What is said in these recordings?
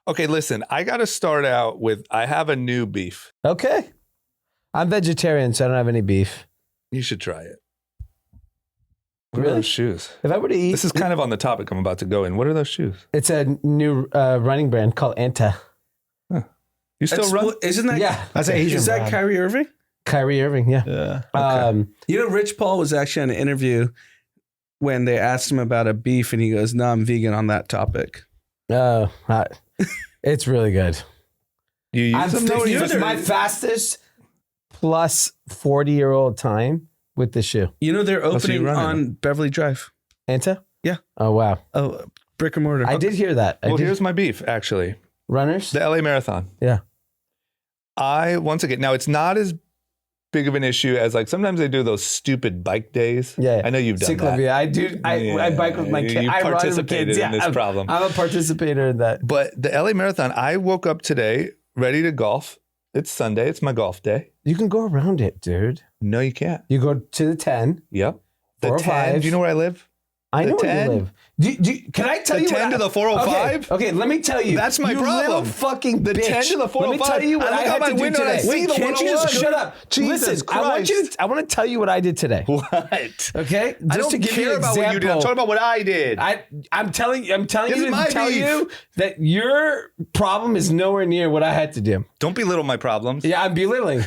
Okay, listen, I got to start out with, I have a new beef. Okay. I'm vegetarian, so I don't have any beef. You should try it. What Really? are those shoes? If I were to eat... This is kind of on the topic I'm about to go in. What are those shoes? It's a new running brand called Anta. Huh. You still run? Isn't that? Yeah. That's Okay. Asian. Is that Kyrie Irving? Kyrie Irving, yeah. Yeah. Okay. You know, Rich Paul was actually on an interview when they asked him about a beef, and he goes, "No, I'm vegan on that topic." It's really good. You use them? No, This is my fastest plus 40-year-old time with the shoe. You know, they're opening on Beverly Drive. Anta? Yeah. Oh, wow. Oh, brick and mortar. I did hear that. Here's my beef, actually. Runners? The LA Marathon. Yeah. Once again, now it's not as big of an issue as like sometimes they do those stupid bike days. Yeah. I know you've done that. Yeah, I do. I bike with my kids. You I run with participated kids. in this problem. I'm a participator in that. But the LA Marathon, I woke up today ready to golf. It's Sunday. It's my golf day. You can go around it, dude. No, you can't. You go to the 10. Yep. The 10. 405. Do you know where I live? I know where 10? you live. Can I tell you the 10 to the 405? Okay, let me tell you. That's my you problem. Little fucking The bitch. 10 to the 405. Let me tell you what I look out had my to do window and I today. see the Can't you 101. just shut up? Jesus Listen, Christ. I want to tell you what I did today. What? Okay? Just I don't to give you care an about what you did. I'm example. talking about what I did. I'm telling you This to is my tell beef. you that your problem is nowhere near what I had to do. Don't belittle my problems. Yeah, I'm belittling.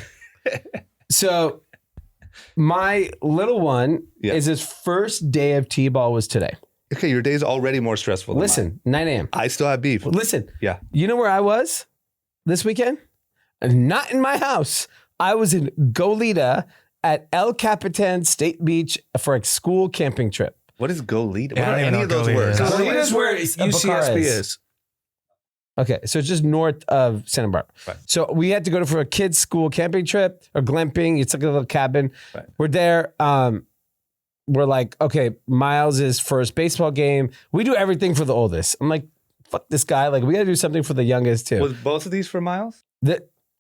So my little one is his first day of T-ball was today. Okay, your day's already more stressful than Listen, 9 a.m. I still have beef. Listen. Yeah. You know where I was this weekend? Not in my house. I was in Goleta at El Capitan State Beach for a school camping trip. What is Goleta? Yeah, I What are don't even any know of those Goleta words? is. Goleta is where UCSB is. Okay, so it's just north of Santa Barbara. Right. So we had to go for a kids' school camping trip or glamping. It's like a little cabin. Right. We're there. We're like, okay, Miles' first baseball game. We do everything for the oldest. I'm like, fuck this guy. Like, we got to do something for the youngest too. Was both of these for Miles? Yeah,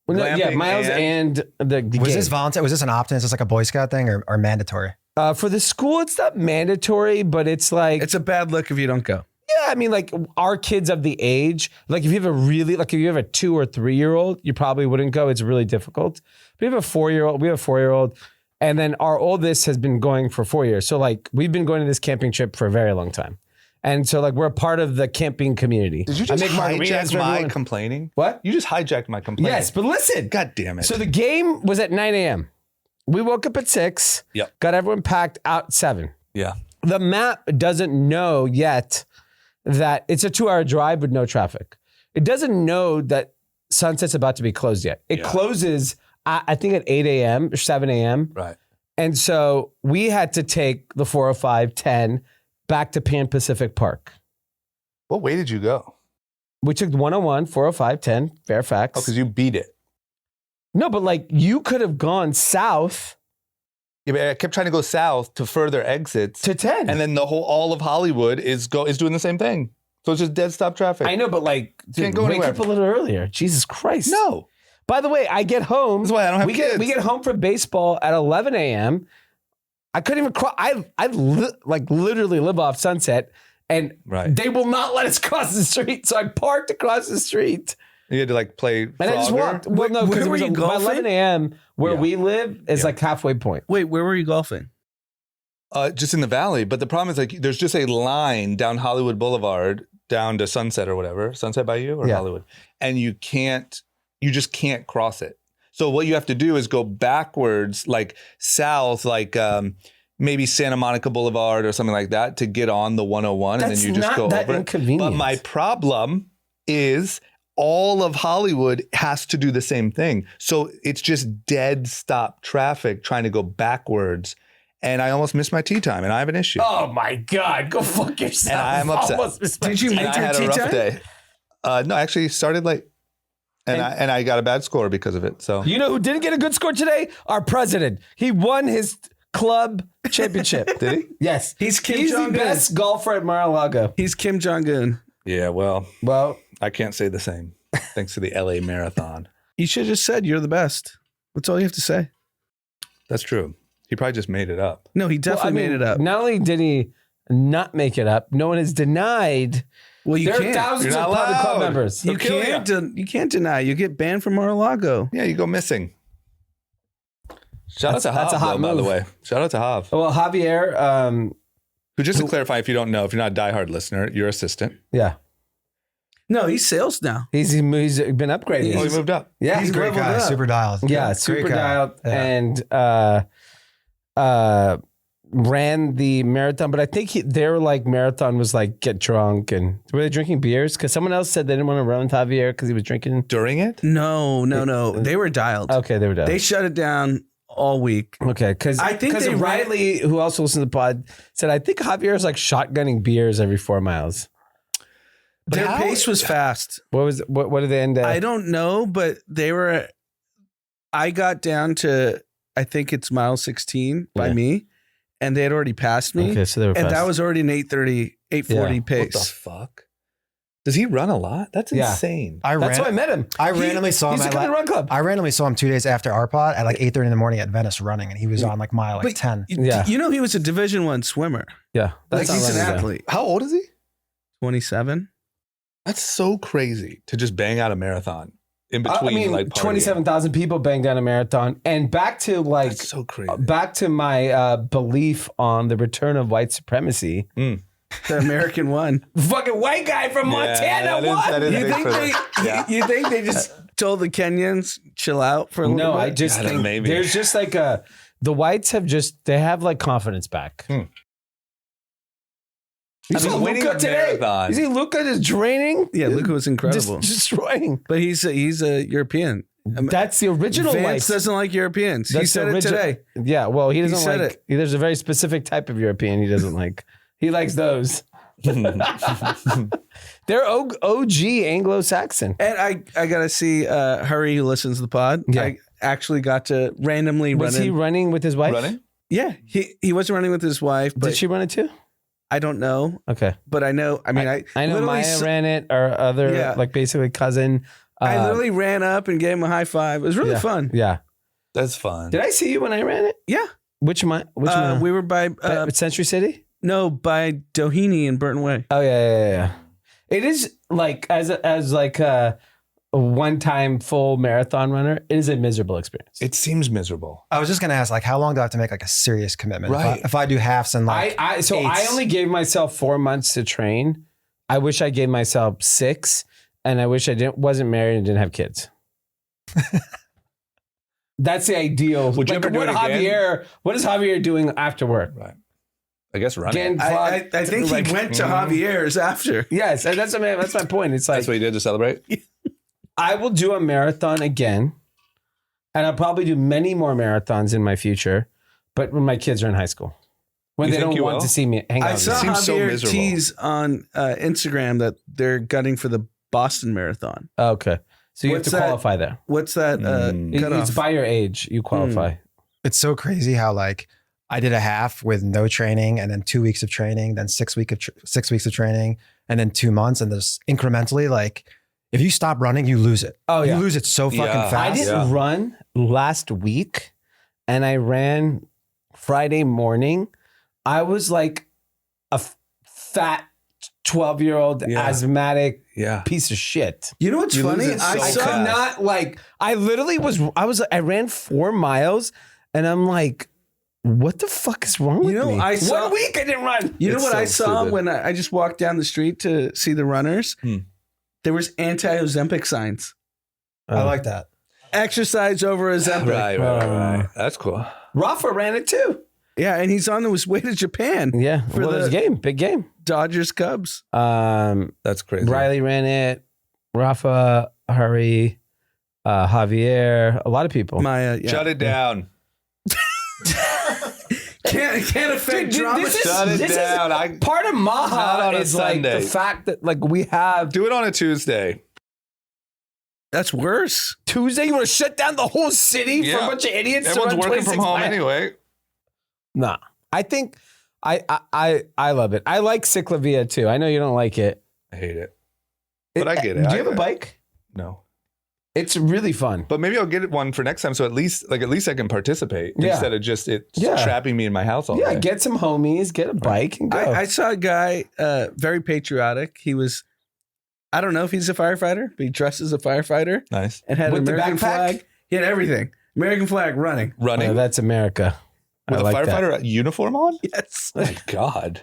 Glamping Miles and the Was game. this voluntary? Was this an opt-in? Is this like a Boy Scout thing or mandatory? For the school, it's not mandatory, but it's like It's a bad look if you don't go. yeah. I mean, like our kids of the age, like if you have if you have a 2 or 3 year old, you probably wouldn't go. It's really difficult. But we have a 4-year-old. We have a 4-year-old, and then our oldest has been going for 4 years. So like we've been going to this camping trip for a very long time, and so like we're a part of the camping community. Did you just hijack margaritas for my everyone. complaining? What? You just hijacked my complaining. Yes, but listen. God damn it. So the game was at 9 a.m. We woke up at 6. Yep. Got everyone packed out 7. Yeah. The map doesn't know yet that it's a 2-hour drive with no traffic. It doesn't know that Sunset's about to be closed yet. It closes, I think, at 8 a.m. or 7 a.m. Right. And so we had to take the 405, 10 back to Pan Pacific Park. What way did you go? We took 101, 405, 10, Fairfax. Oh, because you beat it. No, but like you could have gone south Yeah, but I kept trying to go south to further exits. to 10. And then all of Hollywood is doing the same thing. So it's just dead stop traffic. I know, but like, dude, Can't go wake anywhere. up a little earlier. Jesus Christ. No. By the way, I get home. That's why I don't have we kids. We get home from baseball at 11 a.m. I couldn't even cross. I literally live off Sunset, and Right. they will not let us cross the street. So I parked across the street, You had to like play and I just Frogger? walked. Well, no, Where because were you by golfing? 11 a.m. where Yeah. we live is like halfway point. Wait, where were you golfing? Just in the valley. But the problem is like there's just a line down Hollywood Boulevard down to Sunset or whatever. Sunset by you or Yeah. Hollywood. And you just can't cross it. So what you have to do is go backwards, like south, like maybe Santa Monica Boulevard or something like that to get on the 101. That's and then you just not go that over it. inconvenient. But my problem is all of Hollywood has to do the same thing. So it's just dead stop traffic trying to go backwards. And I almost missed my tea time, and I have an issue. Oh my God, go fuck yourself. And I'm upset. Almost missed my Did you tea. make And I your had a tea rough time? day. No, I actually started late. And I got a bad score because of it. So You know who didn't get a good score today? Our president. He won his club championship. did he? Yes. He's Kim He's the Jong-un. best golfer at Mar-a-Lago. He's Kim Jong-un. Yeah, well, Well, I can't say the same. Thanks to the LA Marathon. You should have just said you're the best. That's all you have to say. That's true. He probably just made it up. No, he definitely made it up. Not only did he not make it up, no one has denied Well, you There are can't. thousands You're of not private club allowed. members. You They'll kill can't. You can't deny. You get banned from Mar-a-Lago. Yeah, you go missing. Shout out to Hav, That's a hot though, by the move. way. Shout out to Hav. Well, Javier, Who, just to clarify, if you don't know, if you're not a diehard listener, your assistant. yeah, No, he's sales now. he's been upgraded. Oh, he moved up. Yeah, He's a great leveled guy, up. super dialed. Yeah, Great super guy. dialed Yeah. and ran the marathon. But I think their like marathon was like get drunk and were they drinking beers? Because someone else said they didn't want to run with Javier because he was drinking. During it? No. They were dialed. Okay, they were done. They shut it down all week. Okay, because I think they Riley, who also listens to the pod, said I think Javier is like shotgunning beers every 4 miles. Their how- pace was fast. What did they end at? I don't know, but they were. I got down to I think it's mile 16 by Yeah. me, and they had already passed me. Okay, so they were and fast. that was already an 8:30, 8:40 Yeah. pace. What the fuck? Does he run a lot? That's Yeah. insane. That's how I met him. I randomly saw him He's at a run club. I randomly saw him 2 days after our pod at like 8:30 in the morning at Venice running, and he was on like mile But 10. Yeah. You know, he was a Division I swimmer. Yeah, Like not he's an running, though. athlete. How old is he? 27. That's so crazy to just bang out a marathon in between. I mean, like partying. 27,000 people banged down a marathon, and back to like That's so crazy. back to my belief on the return of white supremacy. The American one. Fucking white guy from Montana won. that is You big think for they? them. Yeah. You think they just told the Kenyans chill out for a little No, bit? I just Yeah, think maybe. there's just like the whites have they have like confidence back. You I mean, saw winning Luka a today. marathon. You see Luka just draining, Yeah, Luca was incredible. just destroying. But he's a European. That's the original Vance whites. doesn't like Europeans. He That's said the it today. Yeah, well, he doesn't said like. There's a very specific type of European he doesn't like. He likes those. They're OG Anglo-Saxon. And I gotta see Hurry, who listens to the pod. Yeah. I actually got to randomly Was run he in. running with his wife? Running? Yeah, he wasn't running with his wife, but Did she run it too? I don't know. Okay. But I know. I mean, I know literally Maya s- ran it, our other Yeah. like basically cousin. I literally ran up and gave him a high five. It was really yeah, fun. Yeah. That's fun. Did I see you when I ran it? Yeah. Which one? We were by Century City? by Doheny in Burton Way. Oh yeah. It is like as like a one-time full marathon runner, it is a miserable experience. It seems miserable. I was just gonna ask, like, how long do I have to make like a serious commitment? Right. If I do halves and like, I eights. only gave myself 4 months to train. I wish I gave myself 6, and I wish I wasn't married and didn't have kids. That's the ideal. Would you ever do it again? What is Javier doing after work? Right. I guess running. Again, I think like- he went to Javier's after. Yes, and that's my point. It's like That's what you did to celebrate? I will do a marathon again, and I'll probably do many more marathons in my future, but when my kids are in high school, when You they think don't you want will? to see me hang out. I with saw me. seems so Javier miserable. tease on Instagram that they're gunning for the Boston Marathon. Oh, okay, so you What's have to that? qualify there. What's that It's cutoff? by your age you qualify. it's so crazy how like I did a half with no training, and then 2 weeks of training, then 6 weeks of training, and then 2 months, and there's incrementally like if you stop running, you lose it. Oh, yeah. You lose it so fucking Yeah. I fast. didn't run last week, and I ran Friday morning. I was like a fat 12-year-old Yeah. asthmatic Yeah. piece of shit. You know what's You lose funny? it so I I saw could not like. I literally I ran 4 miles, and I'm like, what the fuck is wrong with You know, me? I saw- 1 week I didn't run. You know It's what so I saw stupid. when I just walked down the street to see the runners? Hmm. There was anti-Ozempic signs. I like that. Exercise over Ozempic. Right. That's cool. Rafa ran it too. Yeah, and he's on his way to Japan. Yeah, For well, the- it's a game, big game. Dodgers Cubs. That's crazy. Riley ran it. Rafa, Hurry, Javier, a lot of people. Maya. Yeah. Shut it down. Can't affect Dude, drama. this is- Shut it this is- down. Part of Not Maha on a is like the Sunday. fact that like we have Do it on a Tuesday. That's worse. Tuesday. You want to shut down the whole city for a Yeah. bunch of idiots? to Everyone's run working from 26 home miles? anyway. Nah, I think I love it. I like Ciclavia too. I know you don't like it, I hate it. But I get it. Do you have a bike? No. It's really fun. But maybe I'll get one for next time, so at least I can participate Yeah. instead of just Yeah. trapping me in my house all day. Get some homies, get a bike, and go. I saw a guy, very patriotic. He was I don't know if he's a firefighter, but he dressed as a firefighter Nice. and had With an the American backpack? flag. He had everything. American flag running. Running That's America. with I a like that. firefighter uniform on? Yes. Oh my God.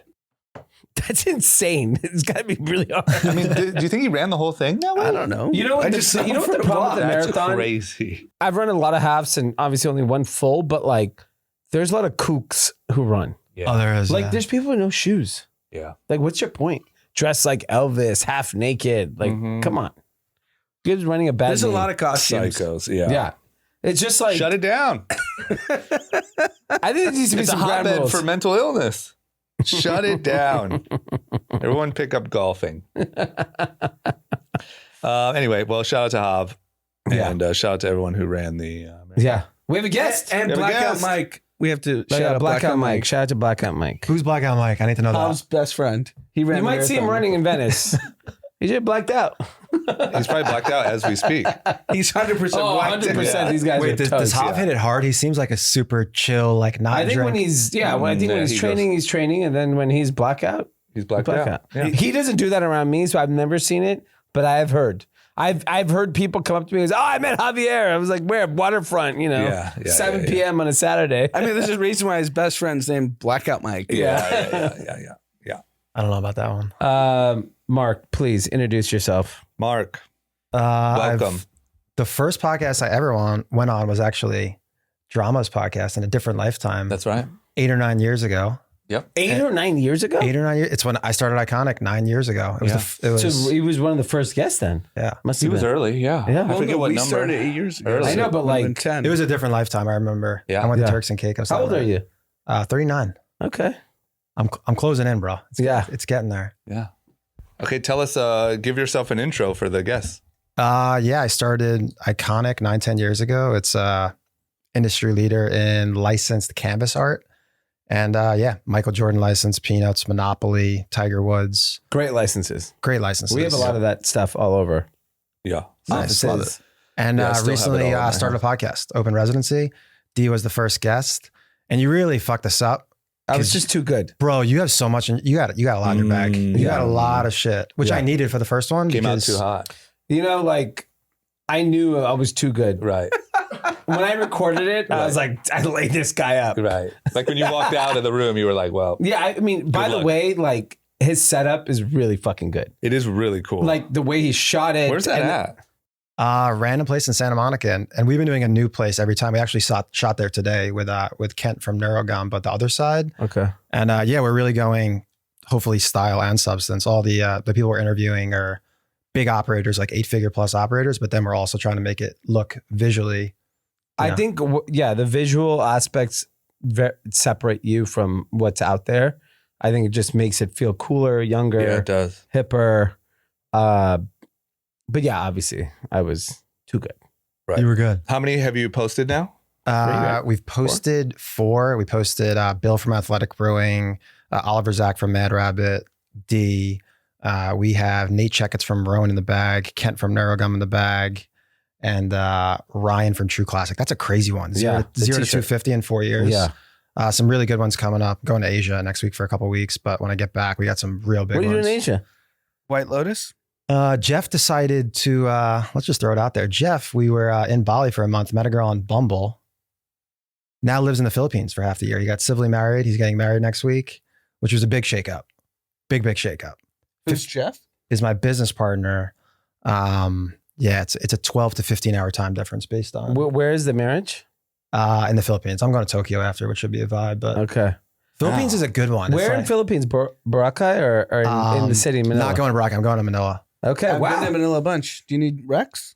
That's insane. It's got to be really hard. I mean, do you think he ran the whole thing that way? I don't know. You know what I the- just saw you know him what the from problem with the afar. That's marathon? crazy. I've run a lot of halves and obviously only one full, but like there's a lot of kooks who run. Yeah. Oh, there is. Like yeah. there's people with no shoes. Yeah. Like what's your point? Dressed like Elvis, half naked. Like, Mhm. come on. Gibbs running a bad There's a name. lot of costumes. Psychos. Yeah. Yeah. It's just like Shut it down. I think there needs to be It's a some ground hotbed rules. for mental illness. Shut it down. Everyone pick up golfing. Anyway, well, shout out to Hav. Yeah. And shout out to everyone who ran the. Yeah. We have a guest. And We have a Blackout guest. Mike. We have to Shout shout out Blackout Mike. Mike. Shout out to Blackout Mike. Who's Blackout Mike? I need to know that. Tom's best friend. He ran. You the might see him marathon. running in Venice. He just blacked out. He's probably blacked out as we speak. He's 100% Oh, blacked out. 100%. These guys are Wait, does toast. Hav hit it hard? He seems like a super chill, like not I think drink. when he's when Yeah, he's he training, he's training, and then when he's blackout, He's blacked blackout. out. Yeah. He doesn't do that around me, so I've never seen it, but I have heard. I've heard people come up to me and say, "Oh, I met Javier." I was like, "Where? Waterfront, you know, Yeah, yeah, 7 yeah. p.m. on a Saturday." I mean, this is the reason why his best friend's named Blackout Mike. Yeah. I don't know about that one. Mark, please introduce yourself. Mark, I've- welcome. The first podcast I ever went on was actually Drama's podcast in a different lifetime. That's right. 8 or 9 years ago. Yep. 8 or 9 years ago. 8 or 9 years. It's when I started Iconic 9 years ago. It was. Yeah. It was. So he was one of the first guests then. Yeah. Must He have was been. early. Yeah. Yeah. I forget what we number. started 8 years ago. Early. I know, but It would've been like, 10. It was a different lifetime. I remember. Yeah. I went Yeah. to Turks and Caicos. how old are you? 39. Okay. I'm closing in, bro. Yeah. It's getting there. Yeah. Okay. Tell us. Give yourself an intro for the guests. Yeah, I started Ikonic 9-10 years ago. It's industry leader in licensed canvas art. And Michael Jordan license, Peanuts, Monopoly, Tiger Woods. Great licenses. Great licenses. We have a lot of that stuff all over. Yeah. Nice. Offices. Love it. And Yeah, I still have it recently all in my started a podcast, Open Residency. D was the first guest. And you really fucked us up. I was just too good. Bro, you have so much. You got a lot in your bag. You yeah. got a lot of shit, which Yeah. I needed for the first one. Came out because- too hot. You know, like I knew I was too good. Right. When I recorded it, I was like, I laid this guy up. Right. Like when you walked out of the room, you were like, well, Yeah, I mean, by the luck. way, like his setup is really fucking good. it is really cool. Like the way he shot it. Where's that and- at? Random place in Santa Monica, and we've been doing a new place every time. We actually shot there today with Kent from Neurogum, but the other side. Okay. And we're really going, hopefully, style and substance. All the people we're interviewing are big operators, like 8-figure plus operators, but then we're also trying to make it look visually. I Yeah. think, the visual aspects separate you from what's out there. I think it just makes it feel cooler, younger, Yeah, it does. hipper. But yeah, obviously, I was too good. Right. You were good. How many have you posted now? We've posted 4. We posted Bill from Athletic Brewing, Oliver Zach from Mad Rabbit, D. We have Nate Checketts from Rowan in the bag, Kent from Neurogum in the bag, and Ryan from True Classic. That's a crazy one. Yeah, the 0 to t-shirt. 250 in 4 years. Yeah. Some really good ones coming up. Going to Asia next week for a couple of weeks, but when I get back, we got some real big What are you ones. doing in Asia? White Lotus? Jeff decided to, let's just throw it out there. Jeff, we were in Bali for a month, met a girl on Bumble. Now lives in the Philippines for half the year. He got civilly married. He's getting married next week, which was a big shakeup. Big shakeup. Who's Jeff? Is my business partner. It's a 12 to 15 hour time difference based on Where is the marriage? in the Philippines. I'm going to Tokyo after, which should be a vibe, but Okay. Philippines is a good one. Where in Philippines? Boracay or in the city of Manila? Not going to Boracay. I'm going to Manila. Okay. I've been to Wow. Manila a bunch. Do you need Rex?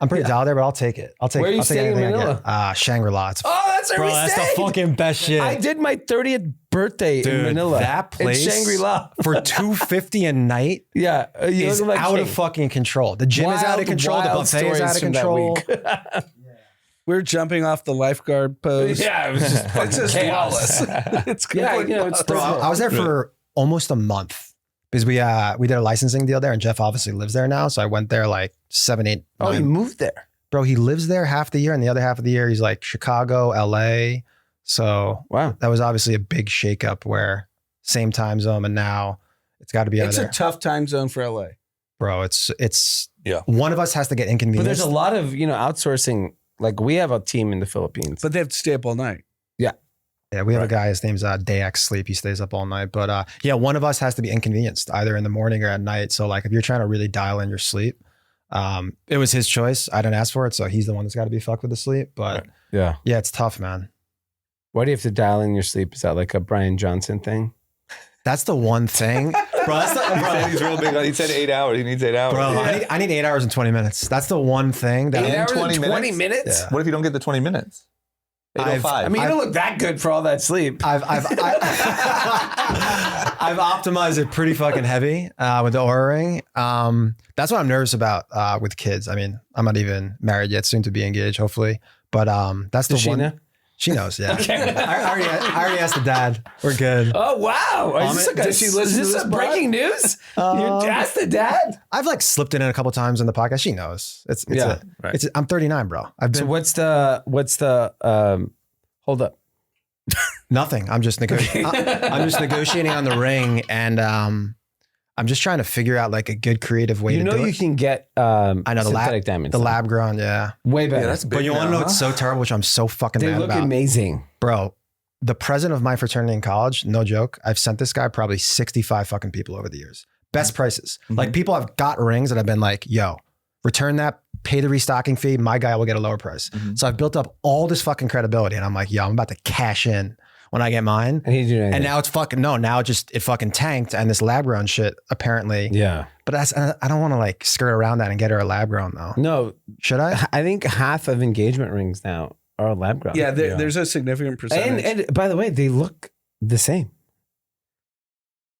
I'm pretty dialed there, but I'll take it. I'll take. Where are you I'll take staying in anything I Manila? get. Shangri-La. It's Oh, that's where bro, we that's stayed. the fucking best shit. I did my 30th birthday in Manila. That place in Shangri-La. for $250 a night Yeah, you is look like out of king. fucking control. The gym is out of Wild, control. The wild buffet is out of stories from that control. week. We're jumping off the lifeguard pose. Yeah, it was just It's just chaos. flawless. It's Yeah, complete you know, it's Bro, I was there for almost a month because we did a licensing deal there, and Jeff obviously lives there now. So I went there like 7, 8, 9. Oh, he moved there. Bro, he lives there half the year, and the other half of the year he's like Chicago, LA. So Wow. that was obviously a big shakeup where same time zone, and now it's got to be out It's of a there. tough time zone for LA. Bro, it's Yeah. one of us has to get But inconvenienced. there's a lot of, outsourcing. Like we have a team in the Philippines. But they have to stay up all night. Yeah, we have a guy, his name's Dayax Sleep. He stays up all night. But yeah, one of us has to be inconvenienced either in the morning or at night. So like if you're trying to really dial in your sleep, it was his choice. I didn't ask for it. So he's the one that's got to be fucked with the sleep. But Yeah. yeah, it's tough, man. Why do you have to dial in your sleep? Is that like a Brian Johnson thing? That's the one thing. Bro, that's the, He said bro, he's real big. He said 8 hours. He needs 8 hours. bro I need 8 hours and 20 minutes. That's the one thing that 8 hours 20 and 20 minutes? minutes? Yeah. What if you don't get the 20 minutes? 8:05. I mean, you don't look that good for all that sleep. I've optimized it pretty fucking heavy with the Oura Ring. That's what I'm nervous about with kids. I mean, I'm not even married yet, soon to be engaged, hopefully. But that's the Does she one. know? She knows, yeah. Okay. I already asked the dad. We're good. Oh, wow. Does she listen is to this this a pod? breaking news? You asked the dad? I've like slipped it in a couple times in the podcast. She knows. Yeah, I'm 39, bro. I've been So what's the hold up. nothing. I'm just negotiating. I'm just negotiating on the ring, and I'm just trying to figure out like a good creative way to do You it. can get I know the synthetic diamonds. the lab grown, yeah. Way better. Yeah, that's big. But you want to know now, what's huh? so terrible, which I'm so fucking They mad look about, amazing. bro. The president of my fraternity in college, no joke, I've sent this guy probably 65 fucking people over the years. Best prices. Like people have got rings that have been like, yo, return that, pay the restocking fee. My guy will get a lower price. So I've built up all this fucking credibility, and I'm like, yo, I'm about to cash in when I get mine. And he didn't do anything. And now it's fucking now it fucking tanked, and this lab grown shit apparently. Yeah. But I don't want to like skirt around that and get her a lab grown though. No, Should I? I think half of engagement rings now are lab grown. Yeah, there's a significant percentage. And by the way, they look the same.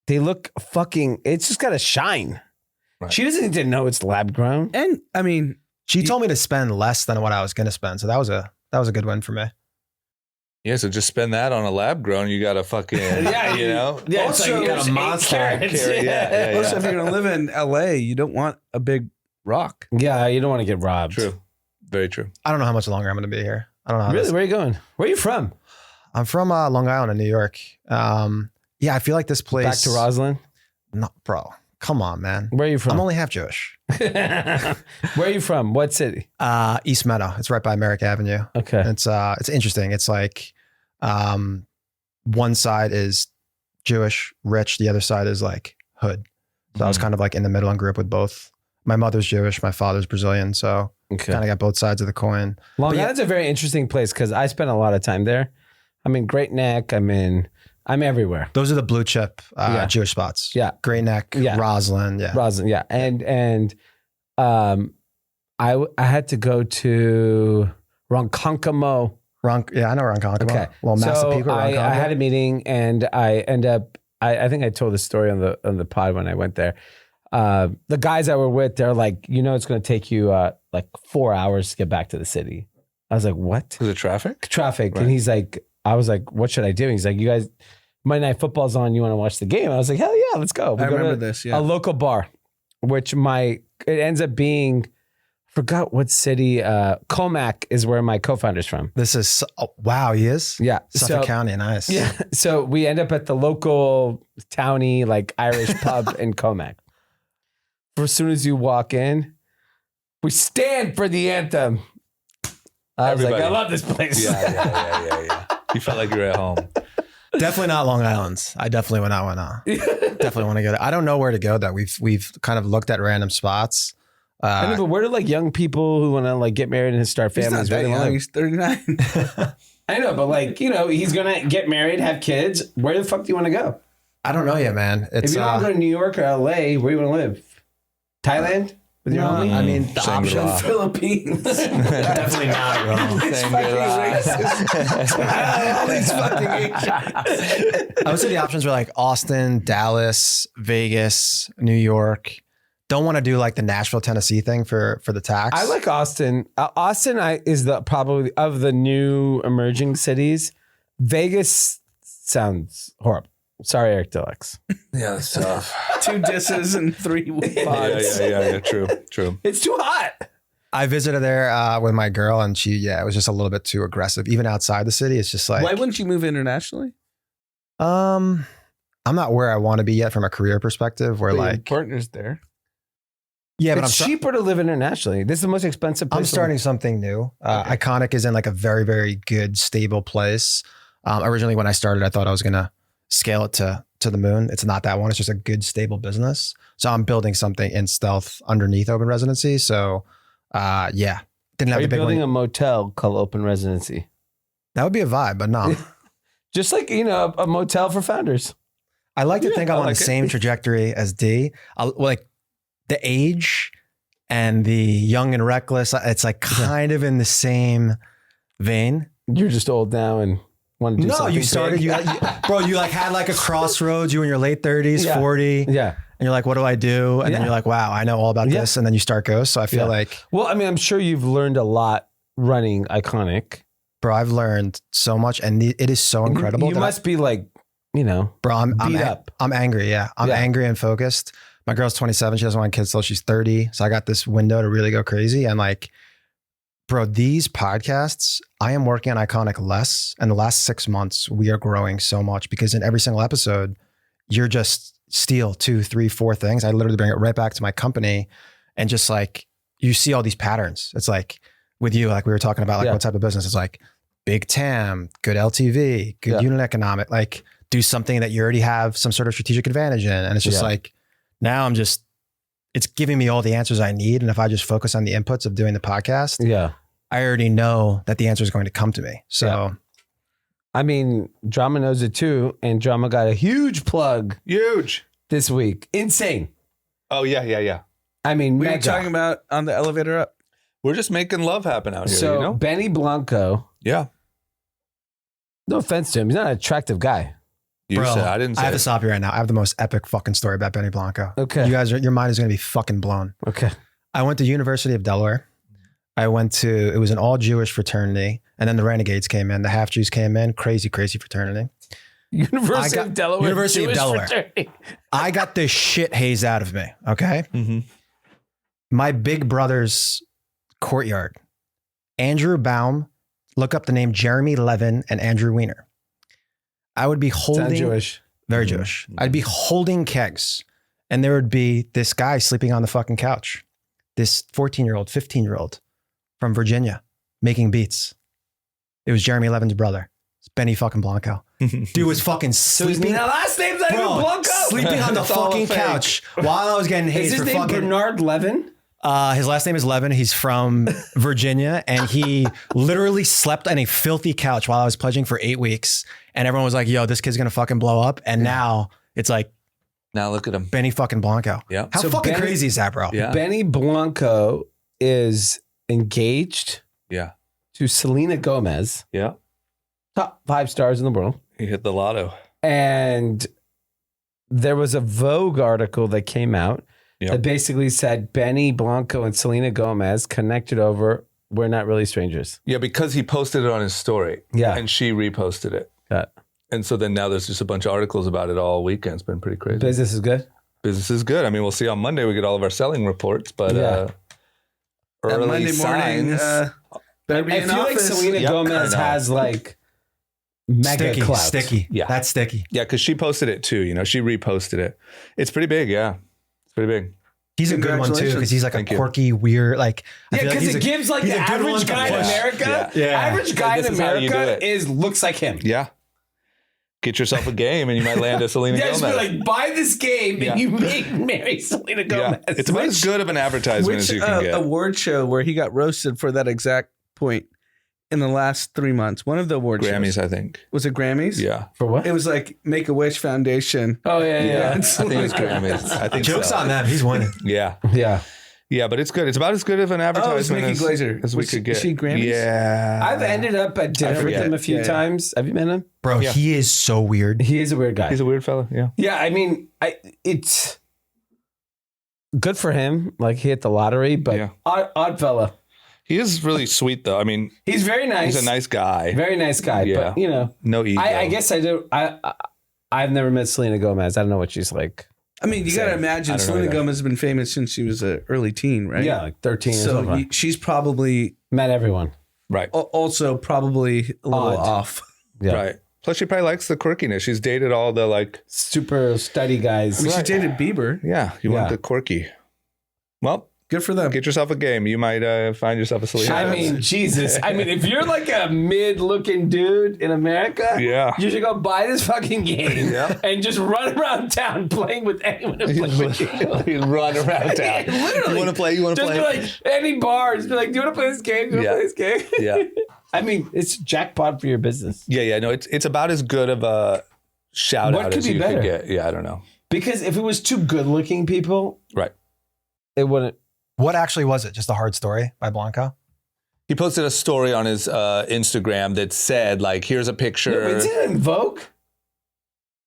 They look fucking, it's just got to shine. Right. She doesn't need to know it's lab grown. And I mean, She told me to spend less than what I was going to spend, so that was a good win for me. Yeah, so just spend that on a lab grown. You got a fucking, Yeah, you know. Yeah, Also, it's like you got a monster. Yeah. also, if you're going to live in LA, you don't want a big rock. Yeah, you don't want to get robbed. True. Very true. I don't know how much longer I'm going to be here. I don't know. How Really? this- Where are you going? Where are you from? I'm from Long Island in New York. Yeah, I feel like this place. Back to Roslyn? No, bro. Come on, man. Where are you from? I'm only half Jewish. Where are you from? What city? East Meadow. It's right by Merrick Avenue. Okay. It's interesting. It's like one side is Jewish, rich. The other side is like hood. So I was kind of like in the middle and grew up with both. My mother's Jewish. My father's Brazilian. So Okay. kind of got both sides of the coin. Long But yeah- Island's a very interesting place because I spent a lot of time there. I'm in Great Neck. I'm everywhere. Those are the blue chip Yeah. Jewish spots. Yeah. Great Neck, Yeah. Roslyn. Yeah. Roslyn, yeah. And I had to go to Ronkonkoma. Yeah, I know Ronkonkoma. Okay. Well, So Massapequa, I Ronkonkoma. had a meeting and I end up, I think I told the story on the pod when I went there. The guys I were with, they're like, it's going to take you like 4 hours to get back to the city. I was like, what? Was it traffic? Traffic. Right. And he's like, I was like, what should I do? He's like, you guys, Monday Night Football's on. You want to watch the game? I was like, hell yeah, let's go. We I go remember to this. Yeah. a local bar, which it ends up being, forgot what city, Comac is where my co-founder's from. This is, wow, he is? Yeah. Suffolk County, nice. Yeah. So we end up at the local towny, like Irish pub in Comac. As soon as you walk in, we stand for the anthem. I was like, Everybody. I love this place. Yeah. You felt like you were at home. Definitely not Long Island. I definitely would not want to. Definitely want to go there. I don't know where to go though. We've kind of looked at random spots. I know, but where do like young people who want to like get married and start He's not families? that Where do they young. live? He's 39. I know, but like, he's going to get married, have kids. Where the fuck do you want to go? I don't know yet, man. If It's you don't want to go to New York or LA, where do you want to live? Thailand? With your no, homie? I mean the Shangri-La. option. Philippines. Definitely not, bro. It's fucking racist. All these fucking Asians. I would say the options were like Austin, Dallas, Vegas, New York. Don't want to do like the Nashville, Tennessee thing for the tax. I like Austin. Austin is the probably of the new emerging cities. Vegas sounds horrible. Sorry, Eric Deluxe. Yeah, that's tough. 2 disses and 3 pods. Yeah. True. It's too hot. I visited there with my girl, and it was just a little bit too aggressive. Even outside the city, it's just like, Why wouldn't you move internationally? I'm not where I want to be yet from a career perspective. Where But your like, partner's there. Yeah, but It's cheaper to live internationally. This is the most expensive place. I'm starting something new. IKONIK is in like a very, very good, stable place. Originally, when I started, I thought I was going to scale it to the moon. It's not that one. It's just a good, stable business. So I'm building something in stealth underneath Open Residency. So yeah. Didn't have Are the you big building one. a motel called Open Residency? That would be a vibe, but no. Just like, a motel for founders. I like to think I'm I on like the it. same trajectory as D. Like the age and the young and reckless, it's like kind of in the same vein. You're just old now and want to do No, something you started, big. you like had like a crossroads, you in your late 30s, Yeah. 40. Yeah. And you're like, what do I do? And then Yeah. you're like, wow, I know all about Yeah. this. And then you start Ghost. So I feel Yeah. like, Well, I mean, I'm sure you've learned a lot running IKONIK. bro, I've learned so much and it is so incredible. You that must be like, bro, I'm beat up. I'm angry. Yeah. I'm Yeah. angry and focused. My girl's 27. She doesn't want kids till she's 30. So I got this window to really go crazy. And like, bro, these podcasts, I am working on IKONIK less. And the last 6 months, we are growing so much because in every single episode, you're just steal 2, 3, 4 things. I literally bring it right back to my company and just like, you see all these patterns. It's like with you, like we were talking about, like Yeah. what type of business. It's like big TAM, good LTV, good Yeah. unit economic, like do something that you already have some sort of strategic advantage in. And it's just Yeah. like, now it's giving me all the answers I need. And if I just focus on the inputs of doing the podcast, Yeah. I already know that the answer is going to come to me. So Yeah. I mean, Drama knows it too. And Drama got a huge plug Huge. this week. Insane. Oh, yeah. I mean, We were mega. talking about on the elevator up. We're just making love happen out here, So you know? Benny Blanco, Yeah. no offense to him, he's not an attractive guy. You bro, said, I didn't I say have to it. stop you right now. I have the most epic fucking story about Benny Blanco. Okay. Your mind is going to be fucking blown. Okay. I went to University of Delaware. It was an all Jewish fraternity. And then the Renegades came in, the half Jews came in, crazy fraternity. University of Delaware. University of Jewish Delaware. fraternity. I got this shit haze out of me. Okay. Mhm. My big brother's courtyard, Andrew Baum, look up the name Jeremy Levin and Andrew Weiner. I would be Sound holding, Jewish. very Mhm. Jewish. I'd be holding kegs and there would be this guy sleeping on the fucking couch, this 14-year-old, 15-year-old from Virginia making beats. It was Jeremy Levin's brother. It's Benny fucking Blanco. Dude was fucking So his sleeping. last name's not even Bro, Blanco. sleeping on the It's all fucking fake. couch while I was getting Is hazed his for name fucking. Bernard Levin? His last name is Levin. He's from Virginia, and he literally slept on a filthy couch while I was pledging for 8 weeks. And everyone was like, "Yo, this kid's gonna fucking blow up." And now it's like Now look at him. Benny fucking Blanco. Yeah. How So fucking Benny- crazy is that, bro? Yeah. Benny Blanco is engaged Yeah. to Selena Gomez, Yeah. top 5 stars in the world. He hit the lotto. And there was a Vogue article that came out Yep. that basically said Benny Blanco and Selena Gomez connected over We're Not Really Strangers. Yeah, because he posted it on his story. Yeah. And she reposted it. Yeah. And so then now there's just a bunch of articles about it all weekend. It's been pretty crazy. Business is good. Business is good. I mean, we'll see on Monday. We get all of our selling reports, but Yeah. That early Monday morning, signs. better be I in feel like office. Selena Yep, Gomez I know. has like mega Sticky, clout. sticky. Yeah. That's sticky. Yeah, because she posted it too. You know, she reposted it. It's pretty big. Yeah, it's pretty big. He's a good one too Congratulations. because he's like a Thank you. quirky, weird, like. I Yeah, feel like because he's it a- gives like he's the a good one average to guy in push. America. Yeah. Average guy This in is how you do America it. looks like him. Yeah. Get yourself a game and you might land a Selena Yeah, just Gomez. be like, buy this game Yeah. and you may marry Selena Gomez. yeah. It's about as good of an advertisement as Which you can get. award show where he got roasted for that exact point in the last 3 months? One of the award Grammys, shows. I think. Was it Grammys? Yeah. For what? It was like Make-A-Wish Foundation. Oh, yeah, Yeah. I yeah. think it's Grammys. I think Jokes so. on them. He's winning. Yeah. Yeah. Yeah, but it's good. It's about as good of an Oh, it was advertisement Mickey Glazer. as we Was could get. she Grammys? Yeah. I've ended up at dinner with forget. him a few Yeah. times. Have you met him? Bro, Yeah. he is so weird. He is a weird guy. He's a weird fella. Yeah. Yeah, I mean, it's good for him. Like he hit the lottery, but Yeah. odd fella. He is really sweet though. I mean, He's very nice. he's a nice guy. very nice guy. Yeah. But you know, No ego. I guess I do. I've never met Selena Gomez. I don't know what she's like. I mean, you got to Same. I imagine don't know Selena either. Gomez has been famous since she was an early teen, right? Yeah, like 13 or So something. she's probably Met everyone. Right. also probably a little Odd. off. Yeah. Right. Plus, she probably likes the quirkiness. She's dated all the like, Super study guys. I mean, she dated Bieber. yeah, you Yeah. want the quirky. Well, Good for them. get yourself a game. You might find yourself a solution. I mean, Jesus. I mean, if you're like a mid-looking dude in America, Yeah. you should go buy this fucking game Yeah. and just run around town playing with anyone who plays with you. Run around town. Literally. You want to play? You want to Just play? be like, any bar, just be like, do you want to play this game? Do you want to play this game? Yeah. I mean, it's jackpot for your business. Yeah. No, it's about as good of a shout What out could as be you better? could get. Yeah, I don't know. Because if it was two good-looking people, Right. it wouldn't. What actually was it? Just a hard story by Blanco? He posted a story on his Instagram that said, like, here's a picture. It's in Vogue.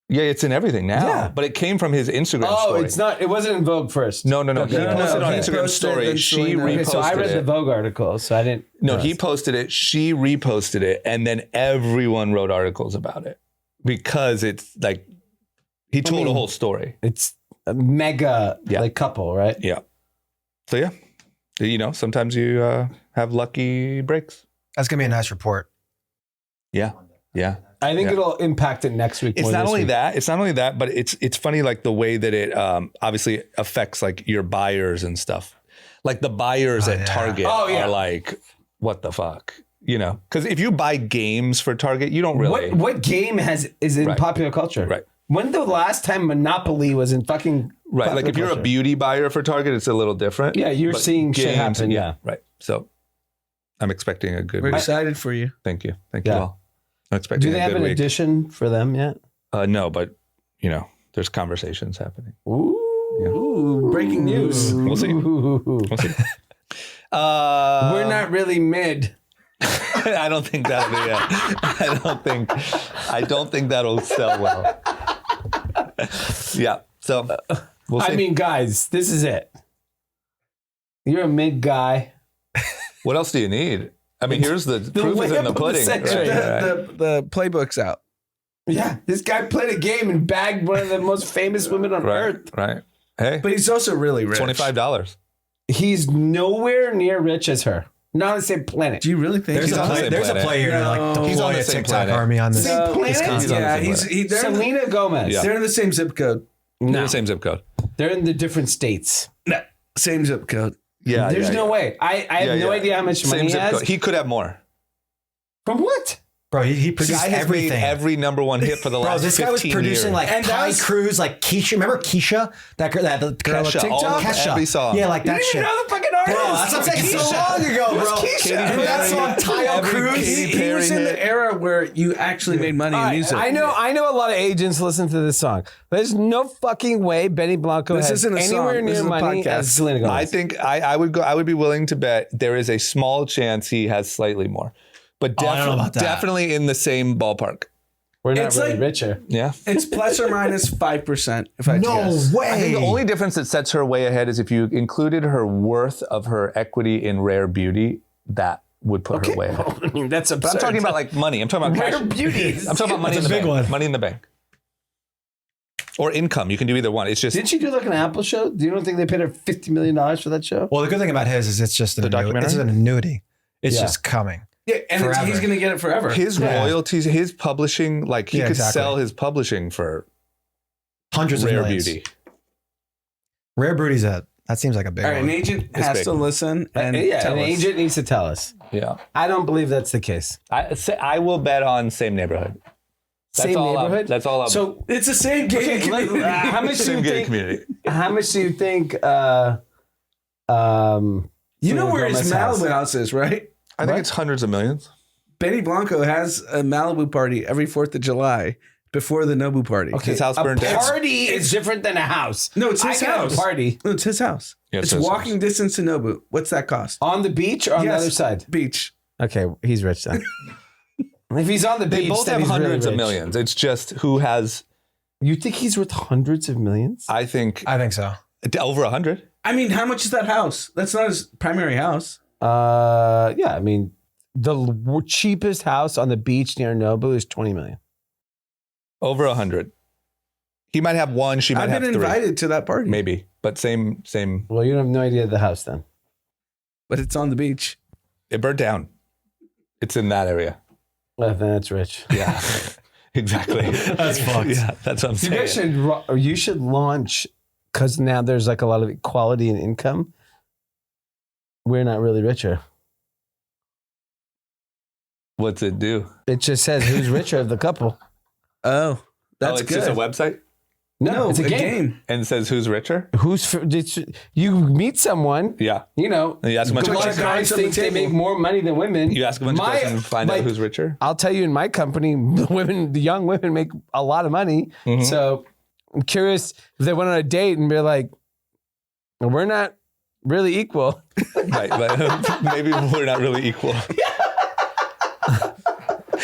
Yeah, it's in everything now. Yeah. But it came from his Instagram Oh, story. it's not. It wasn't in Vogue first. No. Okay. He posted on He Instagram posted story. then She Selena- reposted Okay, so I read it. the Vogue article, so I didn't. No, he posted it. She reposted it, and then everyone wrote articles about it because it's like he told a whole story. It's a mega like couple, right? Yeah. So yeah, sometimes you have lucky breaks. That's gonna be a nice report. Yeah. I think it'll impact it next week. It's more not this only week. that. It's not only that, but it's funny like the way that it obviously affects like your buyers and stuff. Like the buyers at Target are like, what the fuck? Because if you buy games for Target, you don't really. What game is in popular culture? Right. When the last time Monopoly was in fucking Right. Like if you're a beauty buyer for Target, it's a little different. Yeah, you're But seeing shit happen. Yeah. Right. So I'm expecting a good We're week. excited for you. Thank you. Thank you Yeah. all. I'm expecting Do they a have good an week. edition for them yet? No, but there's conversations happening. Ooh, breaking news. We'll see. We'll see. We're not really mid. I don't think that'll be it. I don't think that'll sell well. Yeah. So we'll see. I mean, guys, this is it. You're a mid guy. What else do you need? I mean, here's the proof is in layup the of the pudding. century. The playbook's out. Yeah, this guy played a game and bagged one of the most famous women on earth. Right. Hey, But he's also really rich. $25. He's nowhere near rich as her. Not on the same planet. Do you really think There's He's a on the play, same there's a planet. play here to like No. deploy He's on the a same TikTok planet. army on this. Same planet? He's on the Yeah, same they're, Selena Gomez. Yeah. they're in the same zip code. They're No, the same zip code. they're in the different states. No, same zip code. Yeah. There's no way. I have no idea how much money Same he zip has. code. He could have more. From what? Bro, he The produced guy has everything. made every number one hit for the Bro, last this guy was 15 producing years. like And Kai that's- Cruz, like Keisha. Remember Keisha? That girl, the girl Kesha, on all TikTok? of every song. Yeah, like You that didn't shit. even know the fucking artist. Bro, that's what I'm saying. So long ago, bro. Keisha? Remember that song, Tayo Cruz? He was in the era where you actually made money in music. I know a lot of agents listen to this song. There's no fucking way Benny Blanco This has isn't a anywhere song. This near is a money podcast. as Selena Gomez. I think I would be willing to bet there is a small chance he has slightly more, but I don't know about that. definitely in the same ballpark. We're not It's really like- richer. Yeah. It's plus or minus 5%, if I had to No guess. way. I think the only difference that sets her way ahead is if you included her worth of her equity in Rare Beauty, that would put her way ahead. I mean, that's absurd. But I'm talking about like money. I'm talking about Rare cash. Beauty. I'm talking about money in That's the a big bank. one. Money in the bank. Or income. You can do either one. It's just Didn't she do like an Apple show? Do you don't think they paid her $50 million for that show? Well, the good thing about his is it's just an documentary? It's an annuity. It's Yeah. just coming. Yeah, and Forever. he's going to get it forever. his Yeah. royalties, his publishing, like he Yeah, could exactly. sell his publishing for Hundreds of Rare millions. Beauty. Rare Beauty's that seems like a big All right, one. an agent It's has big. to listen and Yeah, tell an us. agent needs to tell us. Yeah. I don't believe that's the case. I will bet on same neighborhood. That's Same all neighborhood? That's all. So It's the same game. okay, how much do same you gated think? community. How much do you think? You know Selena where his Gomez has? Malibu house is, right? I think it's hundreds of millions. Benny Blanco has a Malibu party every 4th of July before the Nobu party. Okay, His house a burned down. party is different than a house. No, it's his I can have house. a party No, it's his house. Yeah, it's it's his walking house. distance to Nobu. What's that cost? on the beach or on the Yes, other side. Beach. Okay, he's rich then. If he's on the beach, They both then have he's really hundreds of rich. millions. It's just who has. You think he's worth hundreds of millions? I think I think so. over 100. I mean, how much is that house? That's not his primary house. Yeah, I mean, the cheapest house on the beach near Nobu is 20 million. Over 100. He might have one. She might I've have been three. invited to that party. Maybe, but same. Well, you have no idea of the house then. But it's on the beach. It burned down. It's in that area. Well, then that's rich. Yeah, exactly. That's fucked. Yeah, that's what I'm You saying. guys should launch, because now there's like a lot of equality in income. we're not really richer. What's it do? It just says who's richer of the couple. Oh, that's it's good. just a website No, it's a game. and it says who's richer. You meet someone, Yeah. you know. And you ask a bunch a of lot of questions. guys think they make more money than women. You ask a bunch of questions and find out who's richer. I'll tell you, in my company, the young women make a lot of money. Mhm. So I'm curious if they went on a date and be like, we're not really equal. Right, but maybe we're not really equal.